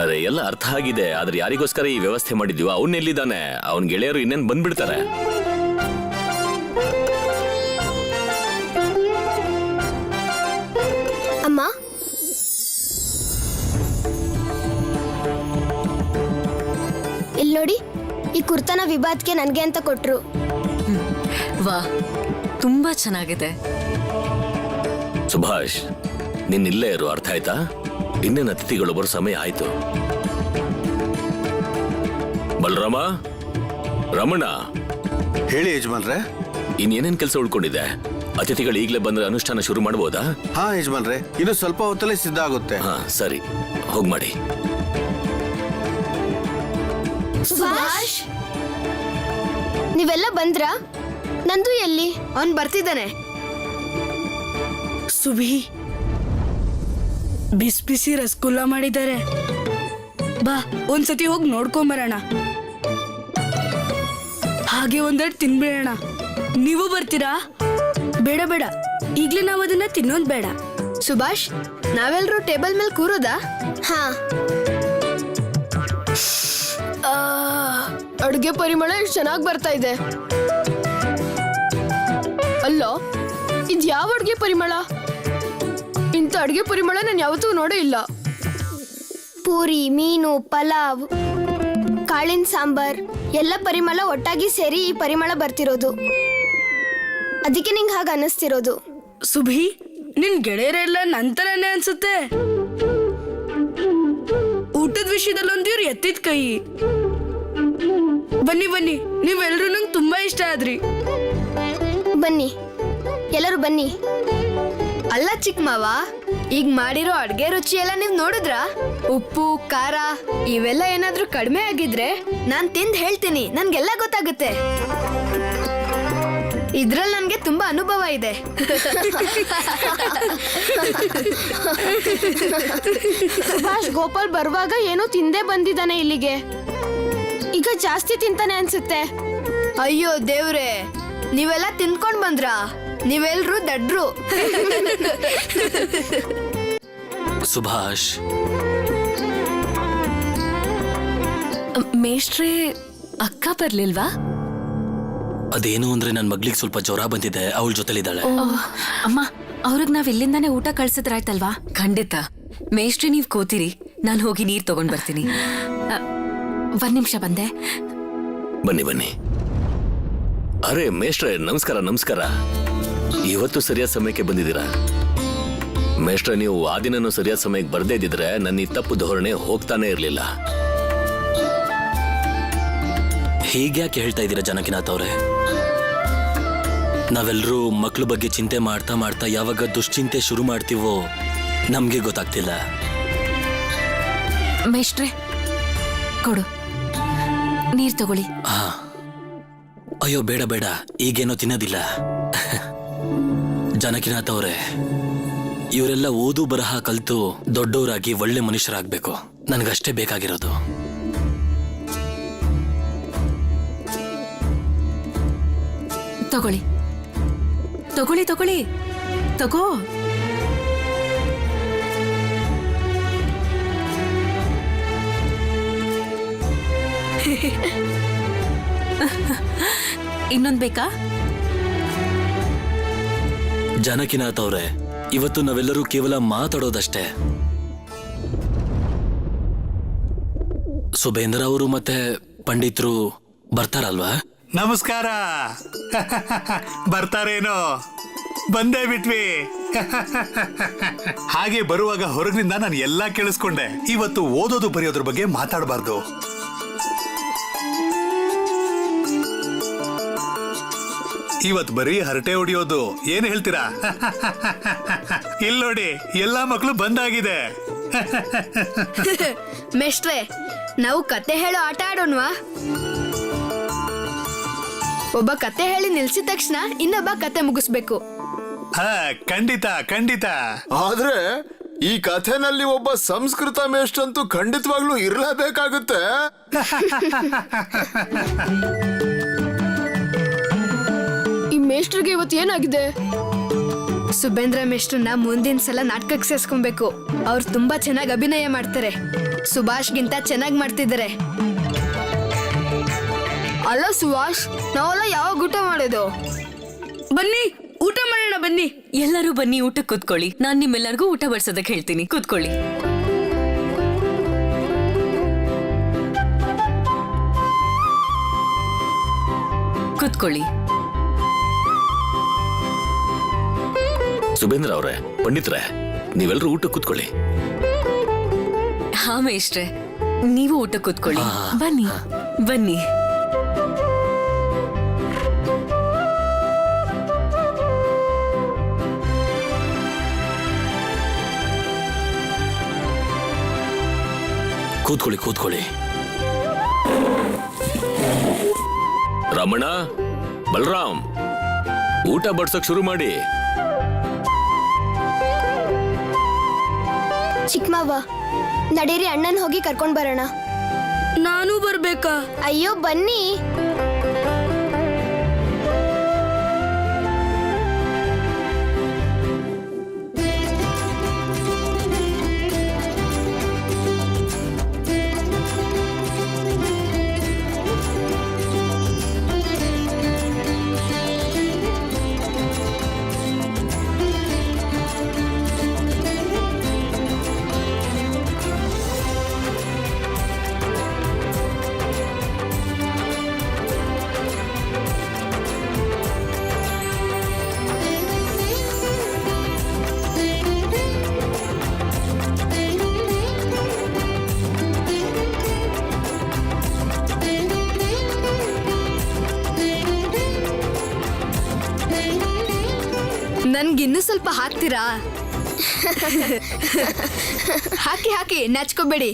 ಅರೆ ಎಲ್ಲ ಅರ್ಥ ಆಗಿದೆ, ಆದ್ರೆ ಯಾರಿಗೋಸ್ಕರ ಈ ವ್ಯವಸ್ಥೆ ಮಾಡಿದ್ವಿ? ಅವನ್ ಎಲ್ಲಿದ್ದಾನೆ? ಅವನ್ ಗೆಳೆಯರು ಇನ್ನೇನ್ ಬಂದ್ಬಿಡ್ತಾರೆ. ಅಮ್ಮ, ಇಲ್ಲಿ ನೋಡಿ, ಈ ಕುರ್ತನ ವಿಭಾತ್ಗೆ ನನ್ಗೆ ಅಂತ ಕೊಟ್ರು. ವಾ, ತುಂಬಾ ಚೆನ್ನಾಗಿದೆ. ಸುಭಾಷ್, ನೀನ್ ಇಲ್ಲೇ ಇರು, ಅರ್ಥ ಆಯ್ತಾ? ಇನ್ನೇನು ಅತಿಥಿಗಳು ಬರೋ ಸಮಯ ಆಯ್ತು. ಬಲರಾಮ, ರಮಣ, ಹೇಳಿ ಯಜಮಾನ್ರೆ. ಇನ್ನೇನೇನ್ ಕೆಲಸ ಉಳ್ಕೊಂಡಿದೆ? ಅತಿಥಿಗಳು ಈಗಲೇ ಬಂದ್ರೆ ಅನುಷ್ಠಾನ ಶುರು ಮಾಡಬಹುದಾ? ಹಾ ಯಜಮಾನ್ರೆ, ಇನ್ನು ಸ್ವಲ್ಪ ಹೊತ್ತಲ್ಲೇ ಸಿದ್ಧ ಆಗುತ್ತೆ. ಹಾ ಸರಿ, ಹೋಗ್ ಮಾಡಿ. ಸುಭಾಷ್, ನೀವೆಲ್ಲ ಬಂದ್ರಾ? ನಂದು ಎಲ್ಲಿ? ಅವನ್ ಬರ್ತಿದ್ದಾನೆ. ಸುಭಿ, ಬಿಸಿ ಬಿಸಿ ರಸಗುಲ್ಲ ಮಾಡಿದ್ದಾರೆ. ಬಾ, ಒಂದ್ಸತಿ ಹೋಗಿ ನೋಡ್ಕೊಂಬರೋಣ. ಹಾಗೆ ಒಂದೆರಡು ತಿನ್ಬಿಡೋಣ. ನೀವು ಬರ್ತೀರಾ? ಬೇಡ ಬೇಡ, ಈಗ್ಲೇ ನಾವು ಅದನ್ನ ತಿನ್ನೋದ್ ಬೇಡ. ಸುಭಾಷ್, ನಾವೆಲ್ಲರೂ ಟೇಬಲ್ ಮೇಲೆ ಕೂರೋದಾ? ಹಾ. ಅಡುಗೆ ಪರಿಮಳ ಎಷ್ಟು ಚೆನ್ನಾಗಿ ಬರ್ತಾ ಇದೆ. ಅಲ್ಲ, ಇದು ಯಾವ ಅಡುಗೆ ಪರಿಮಳ? ಇಂಥ ಅಡುಗೆ ಪರಿಮಳ ನಾನು ಯಾವತ್ತೂ ನೋಡೇ ಇಲ್ಲ. ಪೂರಿ, ಮೀನು, ಪಲಾವ್, ಕಾಳಿನ ಸಾಂಬಾರ್ ಎಲ್ಲ ಪರಿಮಳ ಒಟ್ಟಾಗಿ ಸೇರಿ ಈ ಪರಿಮಳ ಬರ್ತಿರೋದು. ಅದಕ್ಕೆ ನಿಂಗೆ ಹಾಗೆ ಅನ್ನಿಸ್ತಿರೋದು. ಸುಭಿ, ನಿನ್ ಗೆಳೆಯರೆಲ್ಲ ನಂತರನೇ ಅನ್ಸುತ್ತೆ. ಊಟದ ವಿಷಯದಲ್ಲಿ ಒಂದಿವ್ರು ಎತ್ತಿದ ಕೈ. ಬನ್ನಿ ಬನ್ನಿ, ನೀವೆಲ್ರೂ ನಂಗೆ ತುಂಬಾ ಇಷ್ಟ ಆದ್ರಿ. ಬನ್ನಿ, ಎಲ್ಲರೂ ಬನ್ನಿ. ಅಲ್ಲ ಚಿಕ್ಕ ಮಾವ, ಈಗ ಮಾಡಿರೋ ಅಡ್ಗೆ ರುಚಿ ಎಲ್ಲ ನೀವ್ ನೋಡಿದ್ರ? ಉಪ್ಪು, ಖಾರ ಇವೆಲ್ಲ ಏನಾದ್ರೂ ಕಡಿಮೆ ಆಗಿದ್ರೆ ನಾನ್ ತಿಂದ್ ಹೇಳ್ತೀನಿ, ನನ್ಗೆಲ್ಲ ಗೊತ್ತಾಗುತ್ತೆ. ಇದ್ರಲ್ಲಿ ನನ್ಗೆ ತುಂಬಾ ಅನುಭವ ಇದೆ. ಸುಭಾಷ್ ಗೋಪಾಲ್ ಬರುವಾಗ ಏನೋ ತಿಂದೇ ಬಂದಿದ್ದಾನೆ ಇಲ್ಲಿಗೆ. ಈಗ ಜಾಸ್ತಿ ತಿಂತಾನೆ ಅನ್ಸುತ್ತೆ. ಅಯ್ಯೋ ದೇವ್ರೆ, ನೀವೆಲ್ಲ ತಿನ್ಕೊಂಡ್ ಬಂದ್ರಾ? ನೀವೆಲ್ರೂ ದಡ್ರು. ಸುಭಾಷ್, ಮೇಷ್ಟ್ರೇ, ಅಕ್ಕ ಬರ್ಲಿಲ್ವಾ? ಅದೇನು ಅಂದ್ರೆ ನನ್ನ ಮಗ್ಳಿಗೆ ಸ್ವಲ್ಪ ಜ್ವರ ಬಂದಿದೆ, ಅವಳ ಜೊತೆಲಿದ್ದಾಳೆ. ಅಮ್ಮ, ಅವ್ರಿಗೆ ನಾವ್ ಇಲ್ಲಿಂದಾನೆ ಊಟ ಕಳ್ಸಿದ್ರಾಯ್ತಲ್ವಾ? ಖಂಡಿತ. ಮೇಷ್ಟ್ರಿ, ನೀವ್ ಕೂತಿರಿ, ನಾನು ಹೋಗಿ ನೀರ್ ತಗೊಂಡ್ ಬರ್ತೀನಿ. ಒಂದ್ ನಿಮಿಷ ಬಂದೆ. ಬನ್ನಿ ಬನ್ನಿ. ಅರೆ ಮೇಷ್ಟ್ರೆ, ನಮಸ್ಕಾರ. ನಮಸ್ಕಾರ. ಇವತ್ತು ಸರಿಯಾದ ಸಮಯಕ್ಕೆ ಬಂದಿದ್ದೀರಾ. ಮೇಷ್ಟ್ರೆ, ನೀವು ಆ ದಿನನೂ ಸರಿಯಾದ ಸಮಯಕ್ಕೆ ಬರ್ದೇ ಇದ್ದಿದ್ರೆ ನನ್ನ ಈ ತಪ್ಪು ಧೋರಣೆ ಹೋಗ್ತಾನೆ ಇರ್ಲಿಲ್ಲ. ಹೀಗ್ಯಾಕೆ ಹೇಳ್ತಾ ಇದ್ದೀರಾ ಜನಕಿನಾಥ್ ಅವ್ರೆ? ನಾವೆಲ್ಲರೂ ಮಕ್ಳ ಬಗ್ಗೆ ಚಿಂತೆ ಮಾಡ್ತಾ ಮಾಡ್ತಾ ಯಾವಾಗ ದುಶ್ಚಿಂತೆ ಶುರು ಮಾಡ್ತೀವೋ ನಮ್ಗೆ ಗೊತ್ತಾಗ್ತಿಲ್ಲ. ಮೇಷ್ಟ್ರೆ, ಕೊಡು, ನೀರ್ ತಗೊಳ್ಳಿ. ಹಾ, ಅಯ್ಯೋ ಬೇಡ ಬೇಡ, ಈಗೇನೋ ತಿನ್ನೋದಿಲ್ಲ. ಜಾನಕಿನಾಥ್ ಅವರೇ, ಇವರೆಲ್ಲ ಓದು ಬರಹ ಕಲ್ತು ದೊಡ್ಡವರಾಗಿ ಒಳ್ಳೆ ಮನುಷ್ಯರಾಗ್ಬೇಕು. ನನಗಷ್ಟೇ ಬೇಕಾಗಿರೋದು. ತಗೊಳ್ಳಿ ತಗೊಳ್ಳಿ ತಗೊಳ್ಳಿ ತಗೋ. ಇನ್ನೊಂದ್ ಬೇಕಾ? ಜಾನಕಿನಾಥ್ ಅವರೇ, ಇವತ್ತು ನಾವೆಲ್ಲರೂ ಕೇವಲ ಮಾತಾಡೋದಷ್ಟೇ. ಸುಬೇಂದ್ರ ಅವರು ಮತ್ತೆ ಪಂಡಿತರು ಬರ್ತಾರಲ್ವಾ? ನಮಸ್ಕಾರ. ಬರ್ತಾರೇನೋ, ಬಂದೇ ಬಿಟ್ವಿ. ಹಾಗೆ ಬರುವಾಗ ಹೊರಗಿನಿಂದ ನಾನು ಎಲ್ಲಾ ಕೇಳಿಸ್ಕೊಂಡೆ. ಇವತ್ತು ಓದೋದು ಬರೆಯೋದ್ರ ಬಗ್ಗೆ ಮಾತಾಡಬಾರ್ದು. ಇವತ್ತು ಬರೀ ಹರಟೆ ಹೊಡಿಯೋದು. ಏನ್ ಹೇಳ್ತೀರಾ? ಇಲ್ಲಿ ನೋಡಿ, ಎಲ್ಲಾ ಮಕ್ಕಳು ಬಂದಾಗಿದೆ. ಮೇಷ್ಟ್ರೆ, ನಾವು ಕತೆ ಹೇಳೋ ಆಟ ಆಡೋಣವಾ? ಒಬ್ಬ ಕತೆ ಹೇಳಿ ನಿಲ್ಸಿದ ತಕ್ಷಣ ಇನ್ನೊಬ್ಬ ಕತೆ ಮುಗಿಸ್ಬೇಕು. ಹಾ, ಖಂಡಿತ ಖಂಡಿತ. ಆದ್ರೆ ಈ ಕಥೆನಲ್ಲಿ ಒಬ್ಬ ಸಂಸ್ಕೃತ ಮೇಷ್ಟ್ರಂತೂ ಖಂಡಿತವಾಗ್ಲೂ ಇರಲೇಬೇಕಾಗುತ್ತೆ. ಈ ಮೇಷ್ಟ್ರಿಗೆ ಇವತ್ತು ಏನಾಗಿದೆ? ಸುಬೇಂದ್ರ ಮೇಷ್ಟ್ರನ್ನ ಮುಂದಿನ ಸಲ ನಾಟಕಕ್ಕೆ ಸೇರ್ಸ್ಕೊಬೇಕು. ಅವ್ರು ತುಂಬಾ ಚೆನ್ನಾಗಿ ಅಭಿನಯ ಮಾಡ್ತಾರೆ. ಸುಭಾಷ್ಗಿಂತ ಚೆನ್ನಾಗಿ ಮಾಡ್ತಿದ್ದಾರೆ. ಅಲ್ಲ ಸುಭಾಷ್, ನಾವೆಲ್ಲ ಯಾವಾಗ ಊಟ ಮಾಡೋದು? ಬನ್ನಿ ಊಟ ಮಾಡೋಣ ಬನ್ನಿ. ಎಲ್ಲರೂ ಬನ್ನಿ, ಊಟಕ್ಕೆ ಕೂತ್ಕೊಳ್ಳಿ. ನಾನ್ ನಿಮ್ಮೆಲ್ಲರಿಗೂ ಊಟ ಬಡ್ಸೋದಕ್ಕೆ ಹೇಳ್ತೀನಿ. ಕೂತ್ಕೊಳ್ಳಿ. ಕೂತ್ಕೊಳ್ಳಿ. ಸುಬೇಂದ್ರ ಅವರೇ, ಪಂಡಿತ್ರೆ, ನೀವೆಲ್ಲರೂ ಊಟ ಕೂತ್ಕೊಳ್ಳಿ. ಹಾ ಮೇಷ್ಟ್ರೆ, ನೀವು ಊಟ ಕೂತ್ಕೊಳ್ಳಿ. ಬನ್ನಿ ಬನ್ನಿ. ಕೂತ್ಕೊಳ್ಳಿ ಕೂತ್ಕೊಳ್ಳಿ. ರಮಣ, ಬಲರಾಮ್, ಊಟ ಬಡ್ಸಕ್ ಶುರು ಮಾಡಿ. ಚಿಕ್ಕಮಾವ, ನಡೀರಿ ಅಣ್ಣನ್ ಹೋಗಿ ಕರ್ಕೊಂಡ್ ಬರೋಣ. ನಾನು ಬರ್ಬೇಕಾ? ಅಯ್ಯೋ ಬನ್ನಿ. ನನ್ಗಿನ್ನೂ ಸ್ವಲ್ಪ ಹಾಕ್ತೀರಾ? ಹಾಕಿ ಹಾಕಿ, ನಾಚ್ಕೋಬೇಡಿ.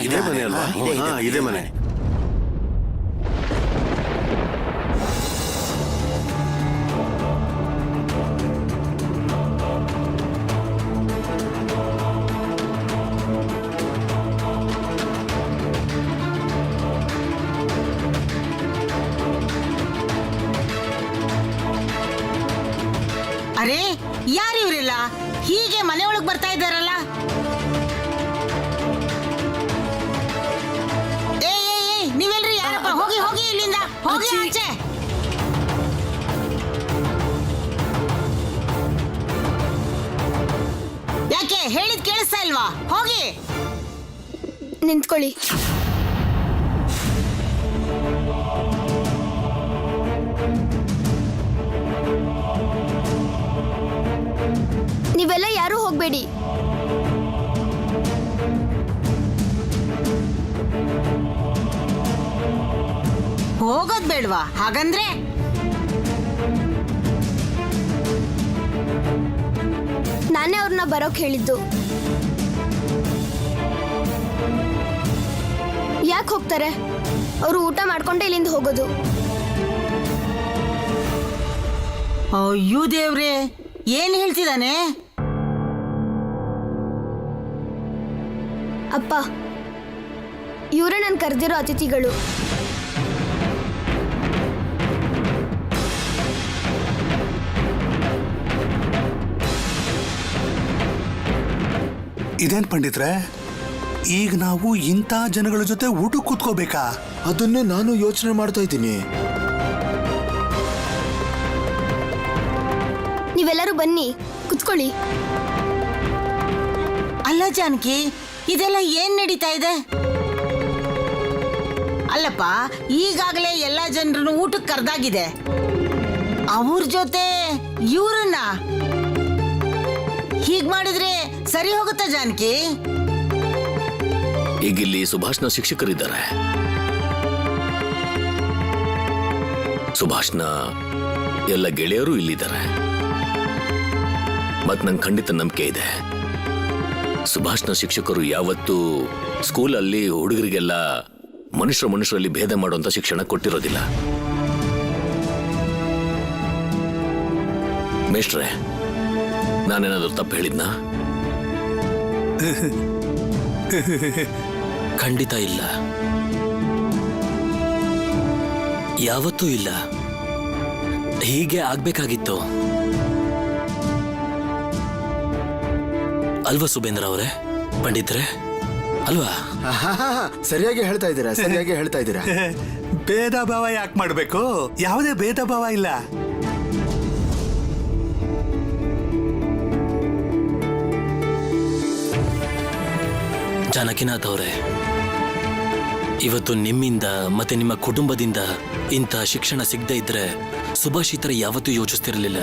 ಇದೇ ಮನೆ ಅಲ್ವಾ? ಹಾ, ಇದೇ ಮನೆ. ಅರೆ, ಯಾರು ಇವರೆಲ್ಲ ಹೀಗೆ ಮನೆ ಒಳಗ್ ಬರ್ತಾ ಇದ್ದಾರಲ್ಲ? ನೀವೆಲ್ರಿ ಯಾರಪ್ಪ? ಹೋಗಿ ಹೋಗಿ ಇಲ್ಲಿಂದ, ಹೋಗಿ ಆಚೆ. ಯಾಕೆ ಹೇಳಿದ್ ಕೇಳಿಸ್ತಾ ಇಲ್ವಾ? ಹೋಗಿ ನಿಂತ್ಕೊಳ್ಳಿ. ನೀವೆಲ್ಲ ಯಾರೂ ಹೋಗ್ಬೇಡಿ. ಹೋಗೋದ್ ಬೇಡ್ವಾ? ಹಾಗಂದ್ರೆ ನಾನೇ ಅವ್ರನ್ನ ಬರೋಕ್ ಹೇಳಿದ್ದು. ಯಾಕೆ ಹೋಗ್ತಾರೆ? ಅವರು ಊಟ ಮಾಡ್ಕೊಂಡೆ ಇಲ್ಲಿಂದ ಹೋಗೋದು. ಅಯ್ಯೋ ದೇವ್ರೆ, ಏನ್ ಹೇಳ್ತಿದ್ದಾನೆ? ಅಪ್ಪ, ಇವರೇ ನಾನು ಕರೆದಿರೋ ಅತಿಥಿಗಳು. ಇದೇನ್ ಪಂಡಿತ್ರೆ, ಈಗ ನಾವು ಇಂಥ ಜನಗಳ ಜೊತೆ ಊಟಕ್ಕೆ ಕೂತ್ಕೋಬೇಕಾ? ಅದನ್ನೇ ನಾನು ಯೋಚನೆ ಮಾಡ್ತಾ ಇದ್ದೀನಿ. ನೀವೆಲ್ಲರೂ ಬನ್ನಿ, ಕುತ್ಕೊಳ್ಳಿ. ಅಲ್ಲ ಜಾನಕಿ, ಇದೆಲ್ಲ ಏನ್ ನಡೀತಾ ಇದೆ? ಅಲ್ಲಪ್ಪ, ಈಗಾಗಲೇ ಎಲ್ಲ ಜನರನ್ನು ಊಟಕ್ಕೆ ಕರೆದಾಗಿದೆ. ಅವ್ರ ಜೊತೆ ಇವ್ರನ್ನ ಹೀಗ್ ಮಾಡಿದ್ರೆ ಸರಿ ಹೋಗುತ್ತಾ ಜಾನಕಿ? ಈಗಿಲ್ಲಿ ಸುಭಾಷ್ನ ಶಿಕ್ಷಕರಿದ್ದಾರೆ. ಸುಭಾಷ್ನ ಎಲ್ಲ ಗೆಳೆಯರು ಇಲ್ಲಿದ್ದಾರೆ. ಮತ್ ನಂಗೆ ಖಂಡಿತ ನಂಬಿಕೆ ಇದೆ, ಸುಭಾಷ್ನ ಶಿಕ್ಷಕರು ಯಾವತ್ತೂ ಸ್ಕೂಲಲ್ಲಿ ಹುಡುಗರಿಗೆಲ್ಲ ಮನುಷ್ಯರಲ್ಲಿ ಭೇದ ಮಾಡುವಂತ ಶಿಕ್ಷಣ ಕೊಟ್ಟಿರೋದಿಲ್ಲ. ಮೇಷ್ಟ್ರೆ, ನಾನೇನಾದ್ರೂ ತಪ್ಪು ಹೇಳಿದ್ನಾ? ಖಂಡಿತ ಇಲ್ಲ, ಯಾವತ್ತೂ ಇಲ್ಲ. ಹೀಗೆ ಆಗ್ಬೇಕಾಗಿತ್ತು ಅಲ್ವಾ ಸುಬೇಂದ್ರ ಅವರೇ, ಪಂಡಿತ್ರೆ ಅಲ್ವಾ? ಸರಿಯಾಗಿ ಹೇಳ್ತಾ ಇದ್ದೀರಾ, ಸರಿಯಾಗಿ ಹೇಳ್ತಾ ಇದ್ದೀರಾ. ಭೇದ ಭಾವ ಯಾಕೆ ಮಾಡ್ಬೇಕು? ಯಾವುದೇ ಭೇದ ಭಾವ ಇಲ್ಲ. ಜಾನಕಿನಾಥ್ ಅವರೇ, ಇವತ್ತು ನಿಮ್ಮಿಂದ ಮತ್ತೆ ನಿಮ್ಮ ಕುಟುಂಬದಿಂದ ಇಂಥ ಶಿಕ್ಷಣ ಸಿಗದೆ ಇದ್ರೆ ಸುಭಾಷ್ ಈ ಥರ ಯಾವತ್ತೂ ಯೋಚಿಸ್ತಿರ್ಲಿಲ್ಲ.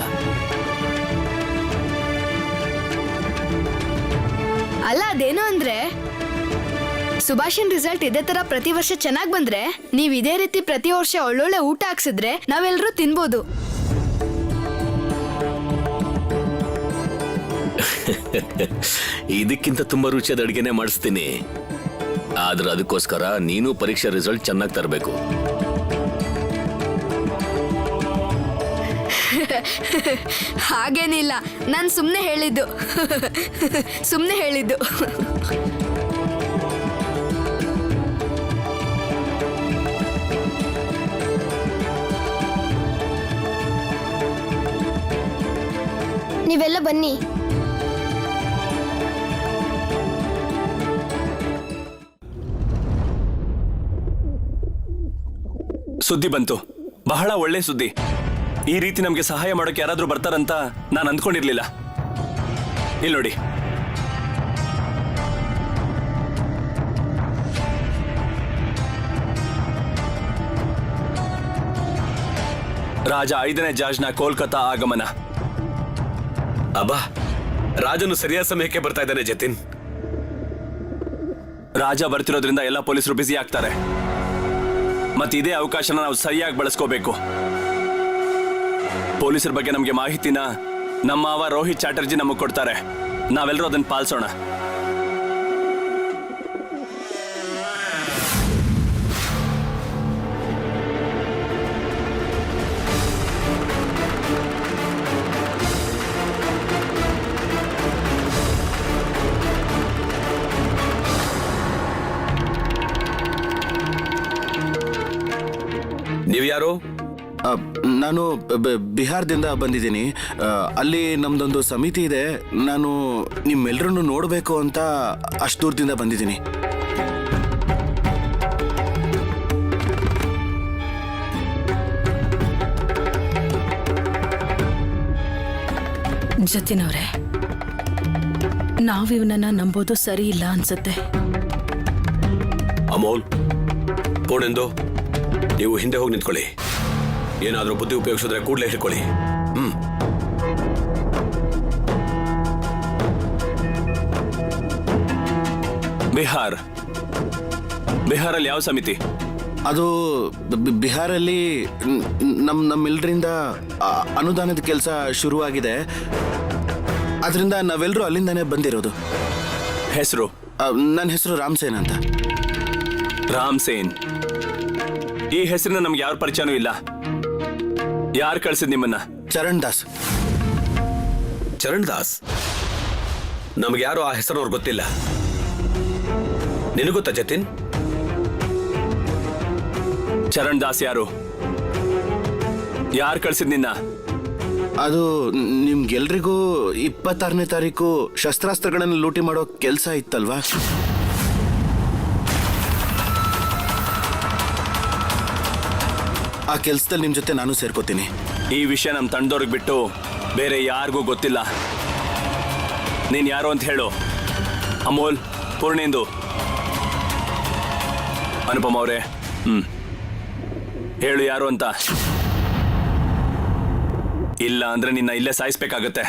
ಅಲ್ಲ, ಅದೇನು ಅಂದ್ರೆ ಸುಭಾಷನ್ ರಿಸಲ್ಟ್ ಇದೇ ತರ ಪ್ರತಿ ವರ್ಷ ಚೆನ್ನಾಗಿ ಬಂದ್ರೆ, ನೀವ್ ಇದೇ ರೀತಿ ಪ್ರತಿ ವರ್ಷ ಒಳ್ಳೊಳ್ಳೆ ಊಟ ಹಾಕ್ಸಿದ್ರೆ ನಾವೆಲ್ಲರೂ ತಿನ್ಬೋದು. ಇದಕ್ಕಿಂತ ತುಂಬಾ ರುಚಿಯಾದ ಅಡುಗೆನೆ ಮಾಡಿಸ್ತೀನಿ. ಆದ್ರೆ ಅದಕ್ಕೋಸ್ಕರ ನೀನು ಪರೀಕ್ಷೆ ರಿಸಲ್ಟ್ ಚೆನ್ನಾಗಿ ತರಬೇಕು. ಹಾಗೇನಿಲ್ಲ, ನಾನು ಸುಮ್ಮನೆ ಹೇಳಿದ್ದು. ಸುಮ್ಮನೆ ಹೇಳಿದ್ದು. ನೀವೆಲ್ಲ ಬನ್ನಿ. ಸುದ್ದಿ ಬಂತು, ಬಹಳ ಒಳ್ಳೆ ಸುದ್ದಿ. ಈ ರೀತಿ ನಮ್ಗೆ ಸಹಾಯ ಮಾಡೋಕೆ ಯಾರಾದ್ರೂ ಬರ್ತಾರಂತ ನಾನು ಅಂದ್ಕೊಂಡಿರ್ಲಿಲ್ಲ. ಇಲ್ಲಿ ನೋಡಿ, ರಾಜ 5ನೇ ಜಾರ್ಜ್ನ ಕೋಲ್ಕತ್ತಾ ಆಗಮನ. ಅಬ್ಬಾ, ರಾಜನು ಸರಿಯಾದ ಸಮಯಕ್ಕೆ ಬರ್ತಾ ಇದ್ದಾನೆ ಜತಿನ್. ರಾಜ ಬರ್ತಿರೋದ್ರಿಂದ ಎಲ್ಲ ಪೊಲೀಸರು ಬ್ಯುಸಿ ಆಗ್ತಾರೆ. ಮತ್ತೆ ಇದೇ ಅವಕಾಶನ ನಾವು ಸರಿಯಾಗಿ ಬಳಸ್ಕೋಬೇಕು. ಪೊಲೀಸರ ಬಗ್ಗೆ ನಮಗೆ ಮಾಹಿತಿನ ನಮ್ಮ ಮಾವ ರೋಹಿತ್ ಚಾಟರ್ಜಿ ನಮಗೆ ಕೊಡ್ತಾರೆ. ನಾವೆಲ್ಲರೂ ಅದನ್ನು ಪಾಲಿಸೋಣ. ನೀವು ಯಾರು? ನಾನು ಬಿಹಾರದಿಂದ ಬಂದಿದ್ದೀನಿ. ಅಲ್ಲಿ ನಮ್ದೊಂದು ಸಮಿತಿ ಇದೆ. ನಾನು ನಿಮ್ಮೆಲ್ಲರನ್ನು ನೋಡಬೇಕು ಅಂತ ಅಷ್ಟು ದೂರದಿಂದ ಬಂದಿದ್ದೀನಿ. ಜತಿನವ್ರೆ, ನಾವಿವನನ್ನ ನಂಬೋದು ಸರಿ ಇಲ್ಲ ಅನ್ಸುತ್ತೆ. ಅಮೋಲ್, ಪೂರ್ಣೆಂದು, ನೀವು ಹಿಂದೆ ಹೋಗಿ ನಿಂತ್ಕೊಳ್ಳಿ. ಏನಾದರೂ ಬುದ್ಧಿ ಉಪಯೋಗಿಸಿದ್ರೆ ಕೂಡಲೇ ಹಿಡ್ಕೊಳ್ಳಿ. ಬಿಹಾರಲ್ಲಿ ಯಾವ ಸಮಿತಿ? ಅದು ಬಿಹಾರಲ್ಲಿ ನಮ್ಮೆಲ್ಲರಿಂದ ಅನುದಾನದ ಕೆಲಸ ಶುರುವಾಗಿದೆ. ಅದರಿಂದ ನಾವೆಲ್ಲರೂ ಅಲ್ಲಿಂದಾನೇ ಬಂದಿರೋದು. ಹೆಸರು? ನನ್ನ ಹೆಸರು ರಾಮ್ಸೇನ್ ಅಂತ. ರಾಮ್ಸೇನ್? ಈ ಹೆಸರಿನ ನಮ್ಗೆ ಯಾರ ಪರಿಚಯನೂ ಇಲ್ಲ. ಯಾರು ಕಳ್ಸಿದ್ ನಿಮ್ಮನ್ನ? ಚರಣ್ ದಾಸ್. ಚರಣ್ ದಾಸ್? ನಮ್ಗೆ ಯಾರು ಆ ಹೆಸರವ್ರು ಗೊತ್ತಿಲ್ಲ. ನಿನಗೊತ್ತಾ ಜತಿನ್? ಚರಣ್ ದಾಸ್ ಯಾರು? ಯಾರು ಕಳ್ಸಿದ್ ನಿನ್ನ? ಅದು ನಿಮ್ಗೆಲ್ರಿಗೂ 26ನೇ ತಾರೀಕು ಶಸ್ತ್ರಾಸ್ತ್ರಗಳನ್ನು ಲೂಟಿ ಮಾಡೋ ಕೆಲಸ ಇತ್ತಲ್ವಾ? ಆ ಕೆಲಸದಲ್ಲಿ ನಿಮ್ ಜೊತೆ ನಾನು ಸೇರ್ಕೋತೀನಿ. ಈ ವಿಷಯ ನಮ್ಮ ತಂಡದವ್ರಿಗೆ ಬಿಟ್ಟು ಬೇರೆ ಯಾರಿಗೂ ಗೊತ್ತಿಲ್ಲ. ನೀನ್ ಯಾರು ಅಂತ ಹೇಳು. ಅಮೋಲ್, ಪೂರ್ಣೇಂದು, ಅನುಪಮ್ ಅವರೇ, ಹೇಳು ಯಾರು ಅಂತ. ಇಲ್ಲ ಅಂದ್ರೆ ನಿನ್ನ ಇಲ್ಲೇ ಸಾಯಿಸ್ಬೇಕಾಗತ್ತೆ.